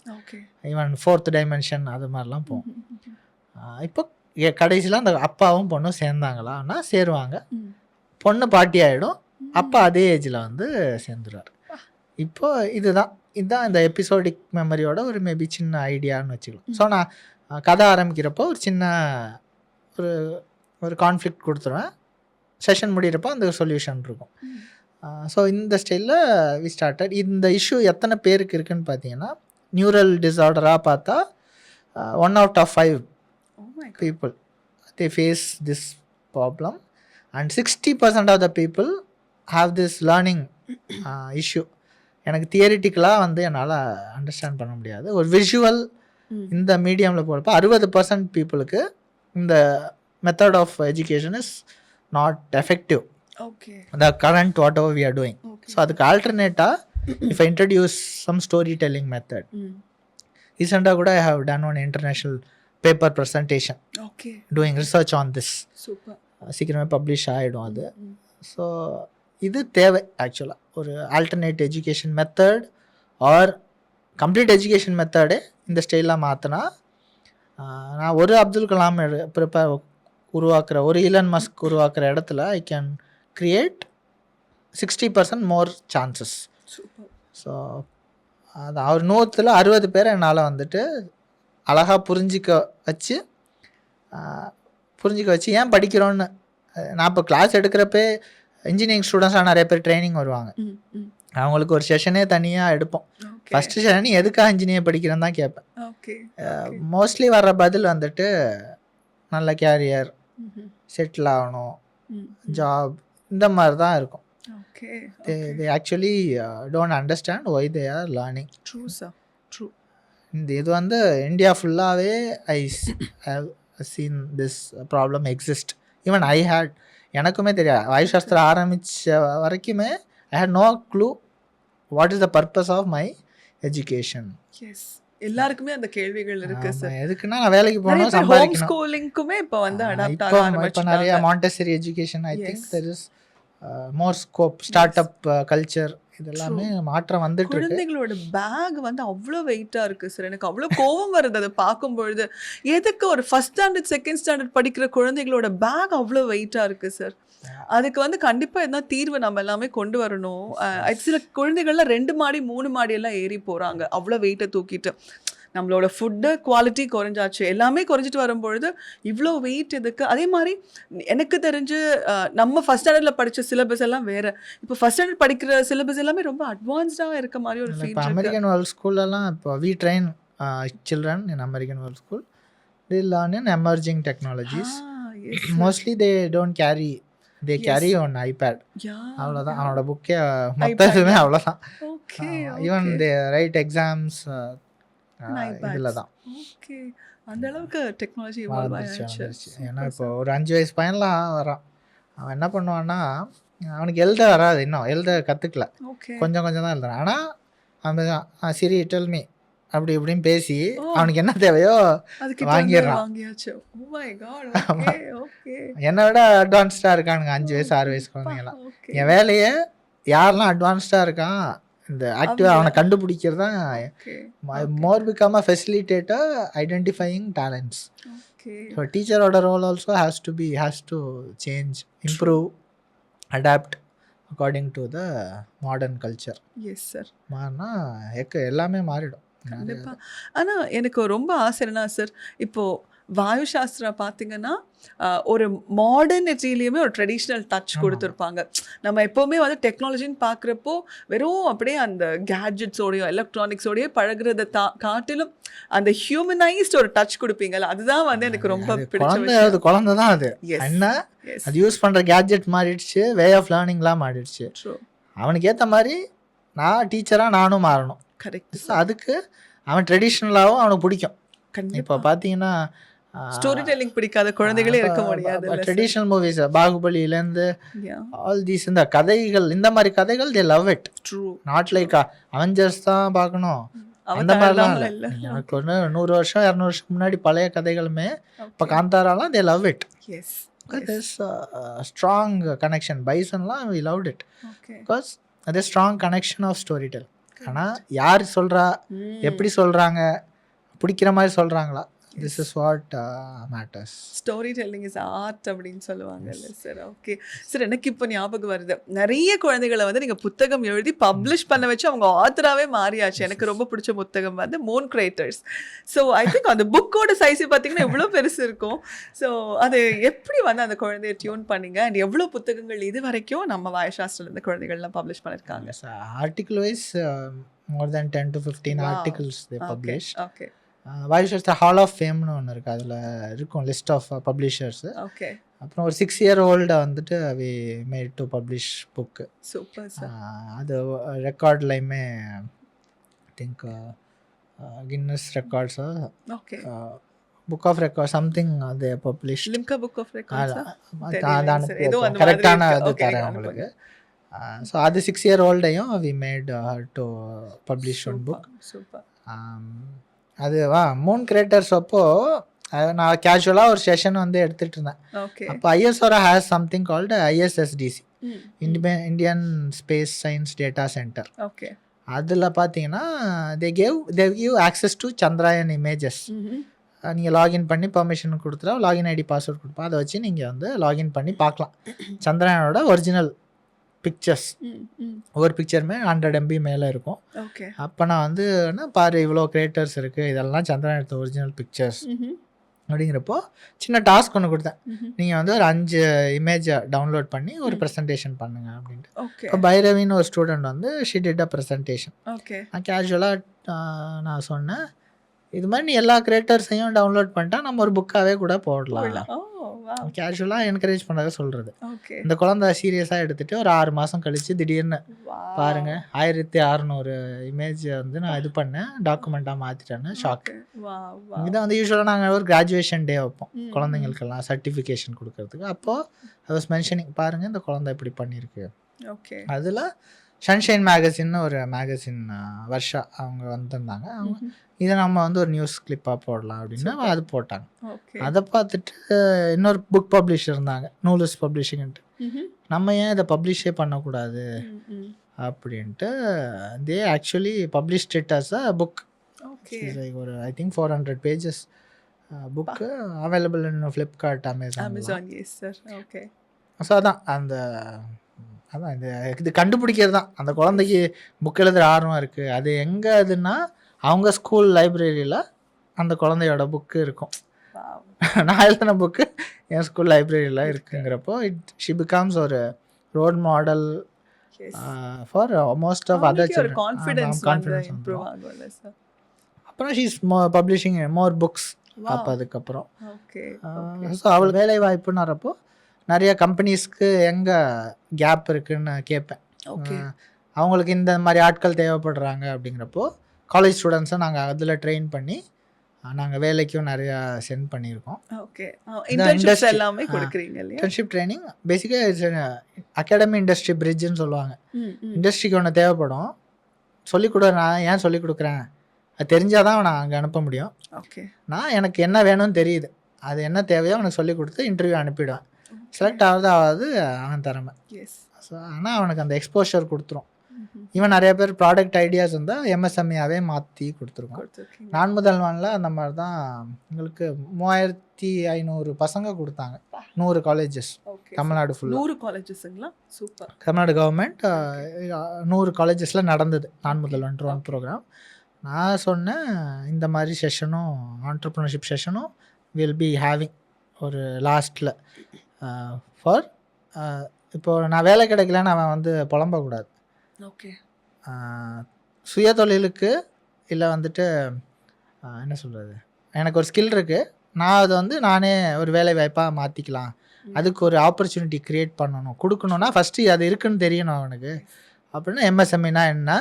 even 4th dimension அது மாதிரிலாம் போகும். இப்போ கடைசியில் அந்த அப்பாவும் பொண்ணும் சேர்ந்தாங்களான்னா சேருவாங்க, பொண்ணு பாட்டி ஆகிடும், அப்பா அதே ஏஜில் வந்து சேர்ந்துருவார். இப்போ இதுதான் இந்த எபிசோடிக் மெமரியோட ஒரு மேபி சின்ன ஐடியான்னு வச்சுக்கலாம். ஸோ நான் கதை ஆரம்பிக்கிறப்போ ஒரு சின்ன ஒரு கான்ஃப்ளிக்ட் கொடுத்துருவேன், செஷன் முடிகிறப்போ அந்த சொல்யூஷன் இருக்கும். ஸோ இந்த ஸ்டைலில் வி ஸ்டார்டட். இந்த இஷ்யூ எத்தனை பேருக்கு இருக்குதுன்னு பார்த்தீங்கன்னா, நியூரல் டிஸார்டராக பார்த்தா 1 out of 5 people they face this problem, and 60% of the people have this learning issue. எனக்கு தியரிட்டிக்கலாக வந்து என்னால் அண்டர்ஸ்டாண்ட் பண்ண முடியாது. ஒரு விஷுவல் இந்த மீடியமில் போகிறப்ப 60% பீப்புளுக்கு இந்த method of education is not effective, the current whatever we are doing. So அதுக்கு ஆல்டர்னேட்டாக if I introduce some storytelling method. ரீசெண்டாக கூட I have done one international paper presentation doing research on this. சீக்கிரமே publish ஆகிடும் அது. So இது தேவை ஆக்சுவலாக, ஒரு alternate education method or complete education மெத்தடே இந்த ஸ்டைலாக மாற்றினா, நான் ஒரு அப்துல் கலாம் உருவாக்குற, ஒரு ஈலன் மஸ்க் உருவாக்குற இடத்துல I can create 60% more chances. So அது அவர் 100ல் 60 பேரை என்னால் வந்துட்டு அழகாக புரிஞ்சிக்க வச்சு ஏன் படிக்கிறோன்னு. நான் இப்போ கிளாஸ் எடுக்கிறப்பே இன்ஜினியரிங் ஸ்டூடெண்ட்ஸாக நிறைய பேர் ட்ரைனிங் வருவாங்க, அவங்களுக்கு ஒரு செஷனே தனியாக எடுப்போம். ஃபஸ்ட்டு செஷன் எதுக்காக இன்ஜினியர் படிக்கிறேன்னு தான் கேட்பேன். மோஸ்ட்லி வர்ற பதில் வந்துட்டு நல்ல கேரியர், செட்டில் ஆகணும், ஜாப், இந்த மாதிரி தான் இருக்கும். they actually don't understand why they are learning. True sir, true. இது வந்து இந்தியா ஃபுல்லாகவே I have seen this problem exist. Even I had, எனக்குமே தெரியாது, வாயு சாஸ்திரம் ஆரம்பித்த வரைக்குமே I had no clue what is the purpose of my education. Yes, எல்லாருக்குமே அந்த கேள்விகள் இருக்கு சார். எதுக்குன்னா நான் வேலைக்கு போகணும், சம்பாதிக்கணும். ஹோம் ஸ்கூலிங்க்குமே இப்போ வந்து அடாப்ட் ஆக இப்போ ஆரம்பிச்சிட்டாங்க. நிறைய Montessori education, I think there is more scope, startup culture, இதெல்லாமே மாற்றம் வந்துட்டு இருக்கு. குழந்தைகளோட பேக் வந்து அவ்வளோ வெயிட்டாக இருக்குது சார், எனக்கு அவ்வளோ கோவம் வருது அதை பார்க்கும்பொழுது. எதுக்கு ஒரு ஃபஸ்ட் ஸ்டாண்டர்ட் செகண்ட் ஸ்டாண்டர்ட் படிக்கிற குழந்தைகளோட பேக் அவ்வளோ வெயிட்டாக இருக்குது சார். அதுக்கு வந்து கண்டிப்பாக எதனா தீர்வு நம்ம எல்லாமே கொண்டு வரணும். சில குழந்தைகள்லாம் 2 மாடி 3 மாடி எல்லாம் ஏறி போகிறாங்க அவ்வளோ வெயிட்டை தூக்கிட்டு. நம்மளோட ஃபுட்டு குவாலிட்டி குறைஞ்சாச்சு, எல்லாமே குறைஞ்சிட்டு வரும்பொழுது இவ்வளோ வெயிட் எதுக்கு? அதே மாதிரி எனக்கு தெரிஞ்சு நம்ம ஃபஸ்ட் ஸ்டாண்டர்டில் படித்த சிலபஸ் எல்லாம் வேறு, இப்போ ஃபஸ்ட் ஸ்டாண்டர்ட் படிக்கிற சிலபஸ் எல்லாமே ரொம்ப அட்வான்ஸ்டாக இருக்க மாதிரி ஒரு ஃபீல். இப்போ அமெரிக்கன் வேர்ல்ட் ஸ்கூல்லலாம் இப்போ we train children in American world school, they learn in emerging technologies. Mostly they don't carry, they carry on iPad. அவ்வளோதான், அவனோட புக்கே மொத்தமே அவ்வளோதான். ஈவன் தே ரைட் எக்ஸாம்ஸ் இதில் தான். அந்த அளவுக்கு டெக்னாலஜி இவால்வ் ஆயிடுச்சு. ஏன்னா இப்போ ஒரு 5 வயசு பையன்லாம் வரான், அவன் என்ன பண்ணுவான்னா, அவனுக்கு எழுத வராது, இன்னும் எழுத கற்றுக்கல, கொஞ்சம் கொஞ்சம் தான் எழுதுறான். ஆனால் அவன் சரி டெல் மீ அப்படி இப்படின்னு பேசி அவனுக்கு என்ன தேவையோ வாங்கிடுறான். என்னை விட அட்வான்ஸ்டாக இருக்கானுங்க 5 வயசு 6 வயசு குழந்தைங்கலாம். என் வேலையை யாரெல்லாம் அட்வான்ஸ்டாக இருக்கான் இந்த ஆக்டிவாக அவனை கண்டுபிடிக்கிறது தான். More become a facilitator identifying talents. So டீச்சரோட role also has to change, improve, adapt according to the modern culture. Yes sir, மாறினா எல்லாமே மாறிடும். கண்டிப்பாக. ஆனால் எனக்கு ரொம்ப ஆசை என்னன்னா சார், இப்போது வாயு சாஸ்திரா பார்த்தீங்கன்னா ஒரு மாடர்னிட்டிலையுமே ஒரு ட்ரெடிஷ்னல் டச் கொடுத்துருப்பாங்க. நம்ம எப்போவுமே வந்து டெக்னாலஜின்னு பார்க்குறப்போ வெறும் அப்படியே அந்த கேட்ஜெட்ஸோடையோ எலக்ட்ரானிக்ஸோடையோ பழகுறத காட்டிலும் அந்த ஹியூமனைஸ்ட் ஒரு டச் கொடுப்பீங்கல்ல, அதுதான் வந்து எனக்கு ரொம்ப பிடிச்ச குழந்தை விஷயம். அது குழந்தை தான் அது. Yes. என்ன Yes. அது யூஸ் பண்ணுற கேட்ஜெட் மாறிடுச்சு, வே ஆஃப் லேர்னிங்லாம் மாறிடுச்சு. True. அவனுக்கு ஏற்ற மாதிரி நான் டீச்சராக நானும் மாறணும். Correct. So, அதுக்கு அவன் ட்ரெடிஷ்னலாகவும் அவனுக்கு பிடிக்கும். கண்டிப்பா. இப்போ பார்த்தீங்கன்னா ஸ்டோரி டெல்லிங் பிடிக்காத குழந்தைகளே இருக்க முடியாது. ட்ரெடிஷ்னல் மூவிஸ் பாகுபலியிலேருந்து Yeah. ஆல் தீஸ் இந்த கதைகள், இந்த மாதிரி கதைகள் they love it. True. Not like Avengers தான் பார்க்கணும் அந்த மாதிரிலாம் இல்லை. எனக்கு ஒன்று 100 வருஷம் 200 வருஷம் முன்னாடி பழைய கதைகளுமே இப்போ காந்தாராலாம் they love it. Yes. This strong connection பைசன்லாம் we loved it Okay. Because அது strong connection of story tell. ஆனால் யார் சொல்கிறா, எப்படி சொல்கிறாங்க, பிடிக்கிற மாதிரி சொல்கிறாங்களா, this is what matters. Storytelling is art அப்படின்னு சொல்லுவாங்கல்ல சார். ஓகே சார், எனக்கு இப்போ ஞாபகம் வருது, நிறைய குழந்தைகளை வந்து நீங்கள் புத்தகம் எழுதி பப்ளிஷ் பண்ண வச்சு அவங்க ஆத்தராகவே மாறியாச்சு. எனக்கு ரொம்ப பிடிச்ச புத்தகம் வந்து Moon creators. So I think அந்த புக்கோட சைஸ் பார்த்தீங்கன்னா எவ்வளோ பெருசு இருக்கும். ஸோ அது எப்படி வந்து அந்த குழந்தைய டியூன் பண்ணீங்க அண்ட் எவ்வளோ புத்தகங்கள் இது வரைக்கும் நம்ம வாயசாஸ்திரம் இந்த குழந்தைகள்லாம் பப்ளிஷ் பண்ணியிருக்காங்க? Article wise more than 10 to 15 articles they publish. Okay. Vayushastra hall of ஃபேம்னு ஒன்று இருக்குது, அதில் இருக்கும் லிஸ்ட் ஆஃப் பப்ளிஷர்ஸு. ஓகே. அப்புறம் ஒரு 6 year old வந்துட்டு we made to publish book. Super sir. அது ரெக்கார்ட்லையுமே திங்க் கின்னஸ் ரெக்கார்ட்ஸா okay. Book of record something அது publish. Limca book of records கரெக்டான இது தரேன் உங்களுக்கு. ஸோ அது 6 year old-ஐயும் we made to publish one book. Super. அது மூன் கிரியேட்டர்ஸ் அப்போது நான் கேஷுவலாக ஒரு செஷன் வந்து எடுத்துகிட்டு இருந்தேன். ஓகே. அப்போ ISR has something called ISSDC, Indian space science data centre. Okay. அதில் பார்த்தீங்கன்னா they give access to Chandrayaan images. நீங்கள் லாகின் பண்ணி பர்மிஷன் கொடுத்துட்டா லாகின் ஐடி பாஸ்வேர்ட் கொடுப்பா, அதை வச்சு நீங்கள் வந்து லாகின் பண்ணி பார்க்கலாம் சந்திராயனோட ஒரிஜினல் பிக்சர்ஸ். ஒவ்வொரு பிக்சருமே 100 MB மேலே இருக்கும். ஓகே. அப்போ நான் வந்து பாரு இவ்வளோ கிரியேட்டர்ஸ் இருக்குது, இதெல்லாம் சந்திரன் எடுத்த ஒரிஜினல் பிக்சர்ஸ் அப்படிங்கிறப்போ சின்ன டாஸ்க் ஒன்று கொடுத்தேன். நீங்கள் வந்து ஒரு 5 இமேஜை டவுன்லோட் பண்ணி ஒரு ப்ரெசன்டேஷன் பண்ணுங்க அப்படின்ட்டு. ஓகே. இப்போ பைரவின்னு ஒரு ஸ்டூடெண்ட் வந்து she did a presentation. Okay. நான் கேஷுவலாக நான் சொன்னேன், இது மாதிரி நீ எல்லா கிரியேட்டர்ஸையும் டவுன்லோட் பண்ணிட்டா நம்ம ஒரு புக்காகவே கூட போடலாம். கேஷுவலாக என்கரேஜ் பண்ணதை சொல்கிறது. ஓகே. இந்த குழந்தை சீரியஸாக எடுத்துகிட்டு ஒரு 6 மாதம் கழித்து திடீர்னு பாருங்கள் 1600 இமேஜ் வந்து நான் இது பண்ணேன், டாக்குமெண்ட்டாக மாற்றிட்டேன்னு ஷாக். இதுதான் வந்து யூஸ்வலாக நாங்கள் ஒரு கிராஜுவேஷன் டே வைப்போம் குழந்தைங்களுக்கெல்லாம் சர்டிஃபிகேஷன் கொடுக்கறதுக்கு. அப்போது அது வாஸ் மென்ஷனிங், பாருங்கள் இந்த குழந்தை இப்படி பண்ணியிருக்கு. ஓகே. அதில் சன்ஷைன் மேகசின்னு ஒரு மேகசின் வர்ஷா அவங்க வந்திருந்தாங்க. அவங்க இதை நம்ம வந்து ஒரு நியூஸ் கிளிப்பாக போடலாம் அப்படின்னு அது போட்டாங்க. அதை பார்த்துட்டு இன்னொரு புக் பப்ளிஷர் இருந்தாங்க, நூலுஸ் பப்ளிஷிங்ன்ட்டு. நம்ம ஏன் இதை பப்ளிஷே பண்ணக்கூடாது அப்படின்ட்டு they actually published it as a book. ஒரு I think 400 pages book available in Flipkart, Amazon. Okay. So அதான் இந்த இது கண்டுபிடிக்கிறது தான். அந்த குழந்தைக்கு புக் எழுதுகிற ஆர்வம் இருக்குது, அது எங்கே அதுன்னா அவங்க ஸ்கூல் லைப்ரரியில் அந்த குழந்தையோட புக்கு இருக்கும். நான் எழுதின புக்கு என் ஸ்கூல் லைப்ரரியில் இருக்குங்கிறப்போ ஷி பிகம்ஸ் ஒரு role model for most of other children. Confidence. அப்புறம் she is publishing more books. அப்போ அதுக்கப்புறம் ஸோ அவள் வேலை வாய்ப்புன்னு நிறைய கம்பெனிஸ்க்கு எங்கே கேப் இருக்குன்னு கேட்பேன். அவங்களுக்கு இந்த மாதிரி ஆட்கள் தேவைப்படுறாங்க அப்படிங்கிறப்போ காலேஜ் ஸ்டூடெண்ட்ஸை நாங்கள் அதில் ட்ரெயின் பண்ணி நாங்கள் வேலைக்கும் நிறையா சென்ட் பண்ணியிருக்கோம். ஓகே. இன்டர்ன்ஷிப்ஸ் எல்லாமே கொடுக்குறீங்க இல்லையா? இன்டர்ன்ஷிப் ட்ரைனிங் பேசிக்காக அகாடமி இண்டஸ்ட்ரி பிரிட்ஜுன்னு சொல்லுவாங்க. இண்டஸ்ட்ரிக்கு ஒன்று தேவைப்படும், சொல்லிக் கொடு. நான் ஏன் சொல்லிக் கொடுக்குறேன், அது தெரிஞ்சால் தான் நான் அங்கே அனுப்ப முடியும். ஓகே. நான் எனக்கு என்ன வேணும்னு தெரியுது, அது என்ன தேவையோ அவனுக்கு சொல்லிக் கொடுத்து இன்டர்வியூ அனுப்பிடுவேன். செலக்ட் ஆகுது அவன் திறமை. ஸோ ஆனால் அவனுக்கு அந்த எக்ஸ்போஷர் கொடுத்துரும். இவன் நிறைய பேர் ப்ராடக்ட் ஐடியாஸ் இருந்தால் MSMEயாகவே மாற்றி கொடுத்துருக்கோம். நான் முதல் நாளில் அந்த மாதிரி தான் எங்களுக்கு 3500 பசங்க கொடுத்தாங்க. 100 காலேஜஸ் தமிழ்நாடு ஃபுல்லாக. 100 காலேஜஸ்ங்களா? சூப்பர். தமிழ்நாடு கவர்மெண்ட் 100 காலேஜஸில் நடந்தது நான் முதல் ஒன் ப்ரோக்ராம். நான் சொன்னேன் இந்த மாதிரி செஷனும் ஆண்டர்ப்ரனர்ஷிப் செஷனும் வில் பி ஹேவிங் ஒரு லாஸ்ட்டில் ஃபார் இப்போது நான் வேலை கிடைக்கலன்னு அவன் வந்து புலம்பக்கூடாது. ஓகே. சுய தொழிலுக்கு இல்லை வந்துட்டு என்ன சொல்கிறது, எனக்கு ஒரு ஸ்கில் இருக்குது, நான் அதை வந்து நானே ஒரு வேலை வாய்ப்பாக மாற்றிக்கலாம், அதுக்கு ஒரு ஆப்பர்ச்சுனிட்டி க்ரியேட் பண்ணணும் கொடுக்கணுன்னா ஃபஸ்ட்டு அது இருக்குன்னு தெரியணும் அவனுக்கு. அப்படின்னா எம்எஸ்எம்இனா என்ன,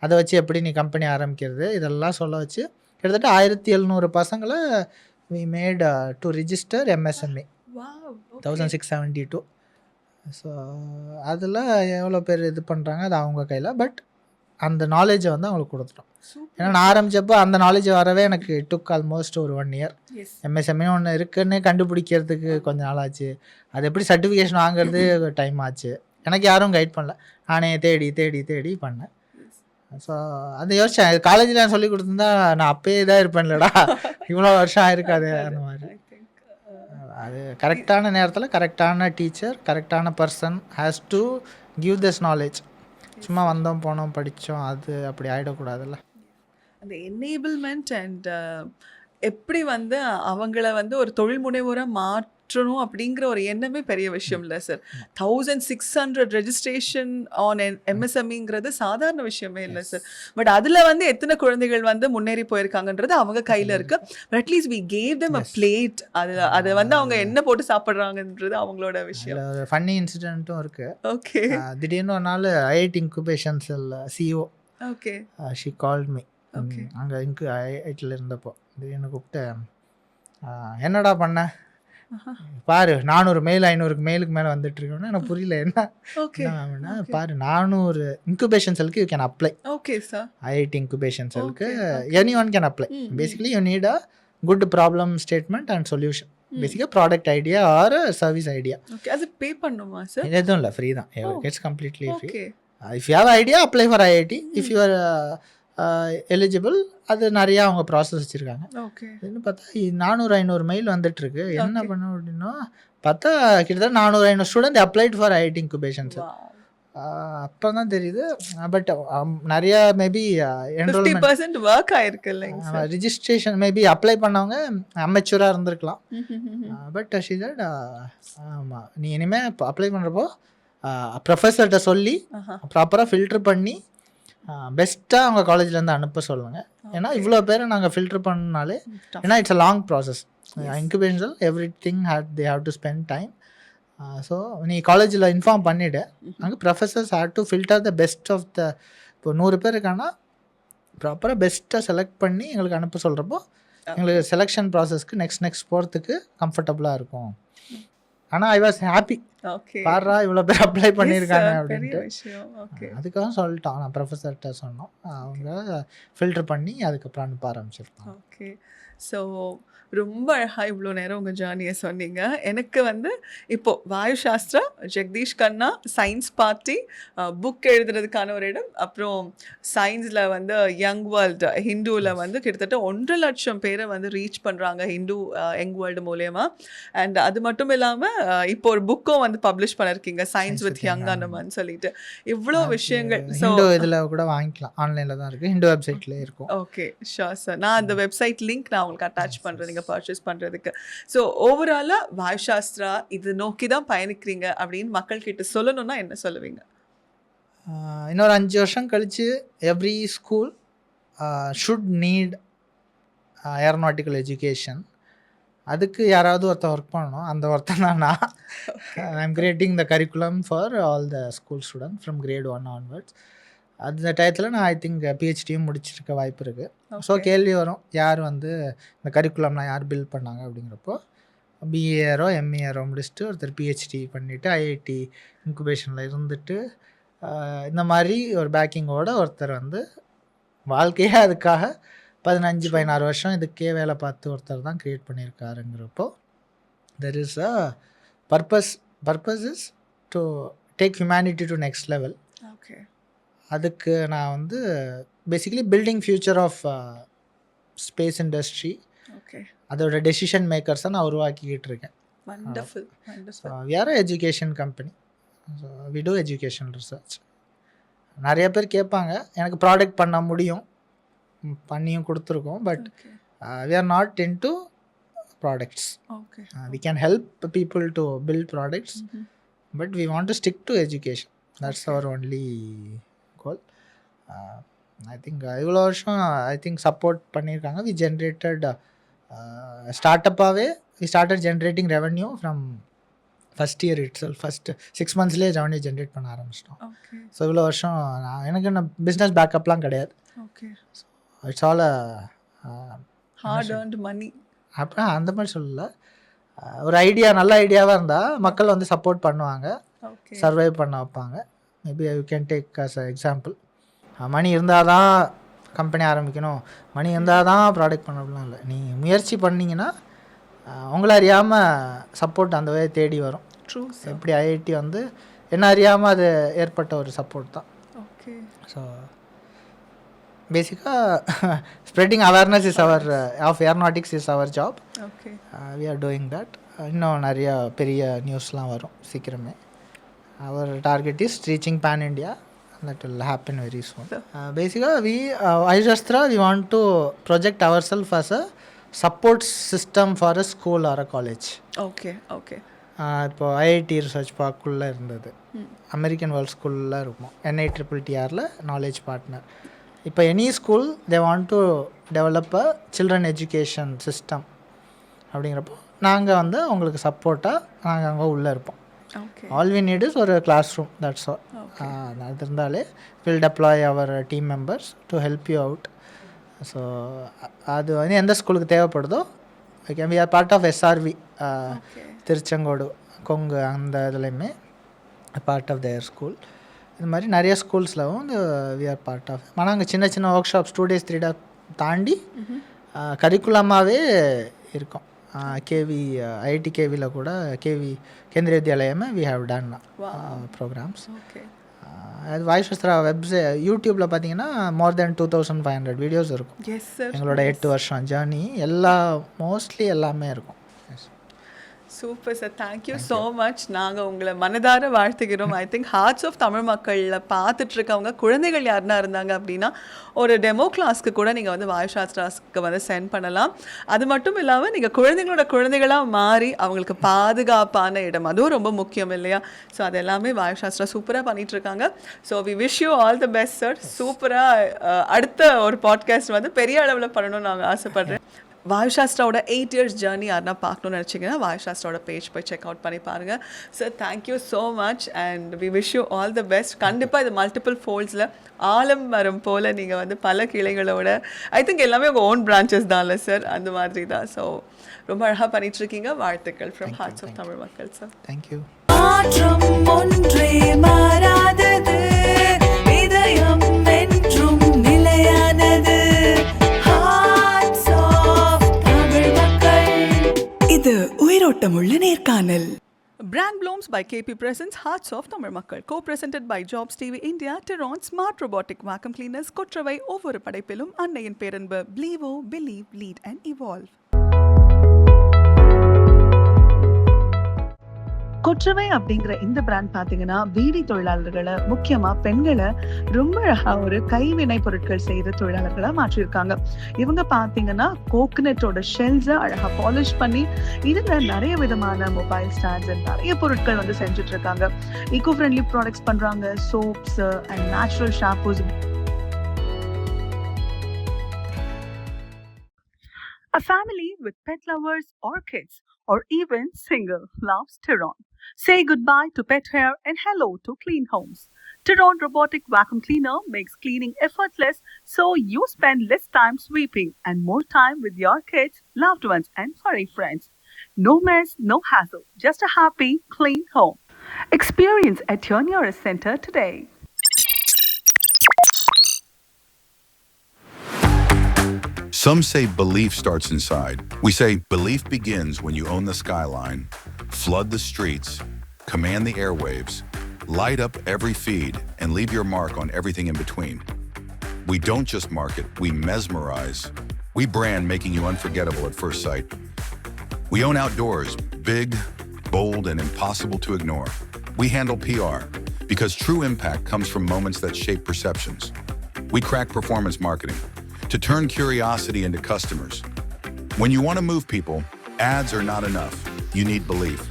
அதை வச்சு எப்படி நீ கம்பெனி ஆரம்பிக்கிறது, இதெல்லாம் சொல்ல வச்சு கிட்டத்தட்ட 1700 பசங்களை we made to register MSME wow. 1672. So அதில் எவ்வளோ பேர் இது பண்ணுறாங்க அது அவங்க கையில். பட் அந்த நாலேஜை வந்து அவங்களுக்கு கொடுத்துட்டோம். ஏன்னா நான் ஆரம்பித்தப்போ அந்த நாலேஜ் வரவே எனக்கு டுக் ஆல்மோஸ்ட் ஒரு 1 year. எம்எஸ்எம்இ ஒன்று இருக்குன்னு கண்டுபிடிக்கிறதுக்கு கொஞ்சம் நாள் ஆச்சு. அது எப்படி சர்டிஃபிகேஷன் வாங்குறது டைம் ஆச்சு. எனக்கு யாரும் கைட் பண்ணல, நானே தேடி தேடி தேடி பண்ணேன். ஸோ அதை யோசித்தேன், காலேஜில் நான் சொல்லி கொடுத்துருந்தா நான் அப்பயே தான் இருப்பேன் இல்லைடா, இவ்வளோ வருஷம் ஆயிருக்காது. அந்த மாதிரி அது கரெக்டான நேரத்தில் கரெக்டான டீச்சர் கரெக்டான person has to give this knowledge. சும்மா வந்தோம் போனோம் படித்தோம் அது அப்படி ஆகிடக்கூடாதுல்ல. அந்த எனேபிள்மெண்ட் அண்ட் எப்படி வந்து அவங்கள வந்து ஒரு தொழில் முனைவோராக மாற்றணும் அப்படிங்கிற ஒரு எண்ணமே பெரிய விஷயம் இல்லை சார். 1600 ரெஜிஸ்ட்ரேஷன் ஆன் எம்எஸ்எம்இங்கிறது சாதாரண விஷயமே இல்லை சார். பட் அதில் வந்து எத்தனை குழந்தைகள் வந்து முன்னேறி போயிருக்காங்கன்றது அவங்க கையில் இருக்கு. But at least we gave them a plate. அதை வந்து அவங்க என்ன போட்டு சாப்பிட்றாங்கன்றது அவங்களோட விஷயம். ஃபன்னி இன்சிடென்ட்டும் இருக்குது. ஓகே. திடீர்னு ஒரு நாள் IIT incubations CEO okay she called me. Okay. அங்கே ஐஐடியில் இருந்தப்போ திடீர்னு கூப்பிட்டு, என்னடா பண்ண பாரு 400 மெயில் 500 மெயிலுக்கு மேலே வந்துட்டுருக்கோன்னா எனக்கு புரியல என்ன ஓகே அப்படின்னா, பாரு 400 இன்குபேஷன் செல்க்கு you can apply. Okay sir. IIT incubation செல்க்கு Okay. Anyone can apply. Basically you need a good problem statement and solution. பேசிக்காக product idea or service idea. Okay. அது பே பண்ணுமா சார்? எதுவும் இல்லை, free தான். It's completely free. Okay. If you have idea apply for IIT. If you are eligible. அது நிறையா அவங்க process வச்சுருக்காங்க. ஓகே. இதுன்னு பார்த்தா 400-500 மெயில் வந்துட்டுருக்கு. என்ன Okay. பண்ண அப்படின்னா பார்த்தா கிட்டத்தட்ட 400-500 student applied for IIT incubation sir. அப்போ தான் தெரியுது. பட் நிறையா மேபி என்ரோல்மெண்ட் 50% ஒர்க் ஆயிருக்கு இல்லைங்க சார்? ரிஜிஸ்ட்ரேஷன் மேபி அப்ளை பண்ணவங்க அமெச்சூராக இருந்திருக்கலாம். பட் ஷி said ஆமாம் நீ இனிமேல் அப்ளை பண்ணுறப்போ ப்ரொஃபஸர்கிட்ட சொல்லி ப்ராப்பராக ஃபில்ட்ரு பண்ணி பெஸ்ட்டாக அவங்க காலேஜ்லேருந்து அனுப்ப சொல்லுங்கள். ஏன்னா இவ்வளோ பேரை நாங்கள் ஃபில்ட்ரு பண்ணனாலே, ஏன்னா it's a long process. Incubation everything they have to spend time. So நீ காலேஜில் இன்ஃபார்ம் பண்ணிவிடு. அங்கே professors have to filter the best of the. இப்போ 100 பேர் இருக்காங்கன்னா ப்ராப்பராக பெஸ்ட்டாக செலக்ட் பண்ணி எங்களுக்கு அனுப்ப சொல்கிறப்போ எங்களுக்கு செலெக்ஷன் ப்ராசஸ்க்கு நெக்ஸ்ட் போகிறதுக்கு கம்ஃபர்டபுளாக இருக்கும். ஆனால் ஐ வாஸ் ஹாப்பி. ஓகே. பாரா இவ்வளோ பேர் அப்ளை பண்ணியிருக்காங்க பெரிய அப்படின்ட்டு. விஷயம். ஓகே. அதுக்காக சொல்லிட்டோம், நான் ப்ரொஃபஸர்கிட்ட சொன்னோம். அவங்க ஃபில்டர் பண்ணி அதுக்கப்புறம் அனுப்ப ஆரம்பிச்சிருக்கோம். ஓகே. ஸோ ரொம்ப அழகாக இவ்வளோ நேரம் உங்கள் ஜேர்னியை சொன்னீங்க. எனக்கு வந்து இப்போது வாயு சாஸ்திரா, ஜெகதீஷ் கண்ணா, சயின்ஸ் பார்ட்டி, புக் எழுதுறதுக்கான ஒரு இடம், அப்புறம் சயின்ஸில் வந்து யங் வேர்ல்டு ஹிந்துவில் வந்து கிட்டத்தட்ட 1.5 லட்சம் பேரை வந்து ரீச் பண்ணுறாங்க ஹிந்து யங் வேர்ல்டு மூலயமா. அண்ட் அது மட்டும் இல்லாமல் இப்போ ஒரு புக்கும் வந்து பப்ளிஷ் பண்ணியிருக்கீங்க, சயின்ஸ் வித் யங் அனுமன் சொல்லிட்டு. இவ்வளோ விஷயங்கள். ஸோ ஹிந்து இதில் கூட வாங்கிக்கலாம், ஆன்லைனில் தான் இருக்குது, ஹிந்து வெப்சைட்லேயே இருக்கும். Okay, sure sir. நான் அந்த வெப்சைட் லிங்க் நான் உங்களுக்கு அட்டாச் பண்ணுறேன் நீங்கள் பர்ச்சேஸ் பண்ணுறதுக்கு. ஸோ ஓவராலாக வாயு சாஸ்திரா இது நோக்கி தான் பயணிக்கிறீங்க அப்படின்னு மக்கள்கிட்ட சொல்லணும்னா என்ன சொல்லுவீங்க? இன்னொரு 5 வருஷம் கழித்து every school should need aeronautical education. அதுக்கு யாராவது ஒருத்தர் ஒர்க் பண்ணணும். அந்த ஒருத்தர் தான் நான். I am creating the curriculum for all the school student from grade 1 onwards. அந்த டயத்தில் நான் ஐ திங்க் பிஹெச்டியும் முடிச்சிருக்க வாய்ப்பு இருக்குது. ஸோ கேள்வி வரும், யார் வந்து இந்த கரிக்குலம்லாம் யார் பில்ட் பண்ணாங்க அப்படிங்கிறப்போ, பிஏஆரோ எம்ஏஆரோ முடிச்சுட்டு ஒருத்தர் பிஹெச்டி பண்ணிவிட்டு ஐஐடி இன்குபேஷனில் இருந்துட்டு இந்த மாதிரி ஒரு பேக்கிங்கோட ஒருத்தர் வந்து வாழ்க்கையே அதுக்காக 15-16 வருஷம் இதுக்கே வேலை பார்த்து ஒருத்தர் தான் க்ரியேட் பண்ணியிருக்காருங்கிறப்போ there is a purpose is to take humanity to next level. Okay. அதுக்கு நான் வந்து basically building future of space industry, okay, அதோட டெசிஷன் மேக்கர்ஸை நான் உருவாக்கிக்கிட்டு இருக்கேன். Wonderful wonderful. We are education company. So we do education research. நிறைய பேர் கேட்பாங்க, எனக்கு ப்ராடக்ட் பண்ண முடியும், பண்ணியும் கொடுத்துருக்கோம். But we are not into products. Okay. We can help people to build products, but we want to stick to education. That's Okay. our only goal. I think இவ்வளோ வருஷம் ஐ திங்க் சப்போர்ட் பண்ணியிருக்காங்க. We generated ஸ்டார்டப்பாகவே we started generating revenue from first year itself. First 6 monthsலேயே revenue generate பண்ண ஆரம்பிச்சிட்டோம். Okay. So இவ்வளோ வருஷம் எனக்கு என்ன பிஸ்னஸ் பேக்கப்லாம் கிடையாது. Okay. It's all Hard earned money. அப்போ அந்த மாதிரி சொல்லல. ஒரு ஐடியா நல்ல ஐடியாவாக இருந்தால் மக்கள் வந்து சப்போர்ட் பண்ணுவாங்க, Okay. சர்வைவ் பண்ண வைப்பாங்க. Maybe you can take as a example. Money இருந்தால் தான் கம்பெனி ஆரம்பிக்கணும், மணி இருந்தால் தான் ப்ராடக்ட் பண்ண அப்படிலாம் இல்லை. நீ முயற்சி பண்ணிங்கன்னா உங்களை அறியாமல் சப்போர்ட் அந்த வே தேடி வரும். True, sir. எப்படி ஐஐடி வந்து என்ன அறியாமல் அது ஏற்பட்ட ஒரு சப்போர்ட் தான். Okay. ஸோ பேசிக்காக spreading awareness is our of aeronautics is our job. Okay. We are doing that. இன்னும் நிறையா பெரிய நியூஸ்லாம் வரும் சீக்கிரமே. Our target is reaching pan India. That will happen very soon. Basically, we Ayurveda, we want to project ourselves as a support system for a school or a college. Okay. Okay. இப்போ IIT research பார்க்குள்ளே இருந்தது, American world ஸ்கூலில் இருக்கும், NITTTRல knowledge partner. இப்போ any school they want to develop a children education system. அப்படிங்கிறப்போ நாங்கள் வந்து அவங்களுக்கு சப்போர்ட்டாக நாங்கள் அங்கே உள்ளே இருப்போம். Okay. All we need is ஒரு கிளாஸ் ரூம், தட்ஸ் ஆல். அது இருந்தாலே will deploy our team members to help you out. So அது வந்து எந்த ஸ்கூலுக்கு தேவைப்படுதோ okay. We are part of SRV, Tiruchengode, Kongu, அந்த இதுலேயுமே பார்ட் ஆஃப் தேர் ஸ்கூல். இது மாதிரி நிறைய ஸ்கூல்ஸ்லவும் வி ஆர் பார்ட் ஆஃப். ஆனால் அங்கே சின்ன சின்ன ஒர்க் ஷாப்ஸ் 2 days 3 days தாண்டி கரிக்குலமாகவே இருக்கும். கேவி ஐஐடி கேவியில் கூட கேவி கேந்திரிய வித்யாலயமே வி ஹேவ் டன் ப்ரோக்ராம்ஸ். அது வாயுசாஸ்திரா யூடியூப்பில் பார்த்தீங்கன்னா மோர் தென் 2500 வீடியோஸ் இருக்கும். Yes, sir. எங்களோட 8 வருஷம் ஜேர்னி மோஸ்ட்லி எல்லாமே இருக்கும். Super sir, thank you so much. நாங்கள் உங்களை மனதார வாழ்த்துகிறோம். I think hearts of Tamil மக்களில் பார்த்துட்டு இருக்கவங்க குழந்தைகள் யாருன்னா இருந்தாங்க அப்படின்னா ஒரு டெமோ கிளாஸ்க்கு கூட நீங்கள் வந்து வாயுசாஸ்திராஸ்க்கு வந்து சென்ட் பண்ணலாம். அது மட்டும் இல்லாமல் நீங்கள் குழந்தைங்களோட குழந்தைகளாக மாறி அவங்களுக்கு பாதுகாப்பான இடம், அதுவும் ரொம்ப முக்கியம் இல்லையா? ஸோ அது எல்லாமே வாயுசாஸ்திரா சூப்பராக பண்ணிட்டு இருக்காங்க. So we wish you all the best sir. சூப்பராக அடுத்த ஒரு பாட்காஸ்ட் வந்து பெரிய அளவில் பண்ணணும்னு நாங்கள் ஆசைப்படுறேன். வாயுசாஸ்திராவோட 8 years ஜேர்னி யாருன்னா பார்க்கணுன்னு நினச்சிங்கன்னா வாயுசாஸ்திராவோட பேஜ் போய் செக் அவுட் பண்ணி பாருங்கள். Sir thank you so much and we wish you all the best. கண்டிப்பாக இது மல்டிபிள் ஃபோல்ட்ஸில் ஆலம் மரம் போல் நீங்கள் வந்து பல கிளைகளோட ஐ திங்க் எல்லாமே உங்கள் ஓன் பிரான்ச்சஸ் தான்ல சார், அந்த மாதிரி தான். ஸோ ரொம்ப அழகாக பண்ணிகிட்ருக்கீங்க. வாழ்த்துக்கள் ஃப்ரம் ஹார்ட்ஸ் ஆஃப் தமிழ் மக்கள் சார். தேங்க்யூ. மாற்றம் ஒன்றே மாறாதது, இதயம் என்றும் நிலையானது. Hearts of தமிழ் மக்கள். இது உயிரோட்டமுள்ள நேர்காணல். Brand Blooms by KP Presents Hearts of Tamil Makkal, co-presented by Jobs TV India, Tehran Smart Robotic Vacuum Cleaners, Kotravai ஒவ்வொரு படைப்பிலும் அன்னையின் பேரன்பு. Blevo, Believe, Lead and Evolve. Kotravai அப்படிங்கிற இந்த பிராண்ட் பாத்தீங்கன்னா வீடி தொழிலாளர்களை, முக்கியமா பெண்களை ரொம்ப அழகா ஒரு கைவினை பொருட்கள் செய்யற தொழிலாளர்களா மாற்றிருக்காங்க. இவங்க பாத்தீங்கன்னா கோகனட்டோட ஷெல்ஸை அழகா பாலிஷ் பண்ணி இதுல நிறைய விதமான மொபைல் ஸ்டாண்ட்ஸ் நிறைய பொருட்கள் வந்து செஞ்சுட்டு இருக்காங்க. ஈகோ ஃப்ரெண்ட்லி ப்ராடக்ட்ஸ் பண்றாங்க, soaps and natural shampoos. A family with pet lovers or kids, or even single, loves Tehran. Say goodbye to pet hair and hello to clean homes. Tehran Robotic Vacuum Cleaner makes cleaning effortless, so you spend less time sweeping and more time with your kids, loved ones and furry friends. No mess, no hassle, just a happy, clean home. Experience at your nearest center today. Some say belief starts inside. We say belief begins when you own the skyline, flood the streets, command the airwaves, light up every feed, and leave your mark on everything in between. We don't just market, we mesmerize. We brand making you unforgettable at first sight. We own outdoors, big, bold, and impossible to ignore. We handle PR, because true impact comes from moments that shape perceptions. We crack performance marketing to turn curiosity into customers. When you want to move people, Ads are not enough. You need belief.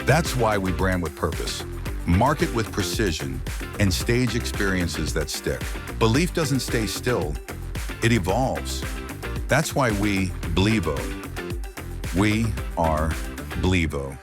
That's why we brand with purpose, market with precision, and stage experiences that stick. Belief doesn't stay still, it evolves. That's why we Blevo. We are Blevo.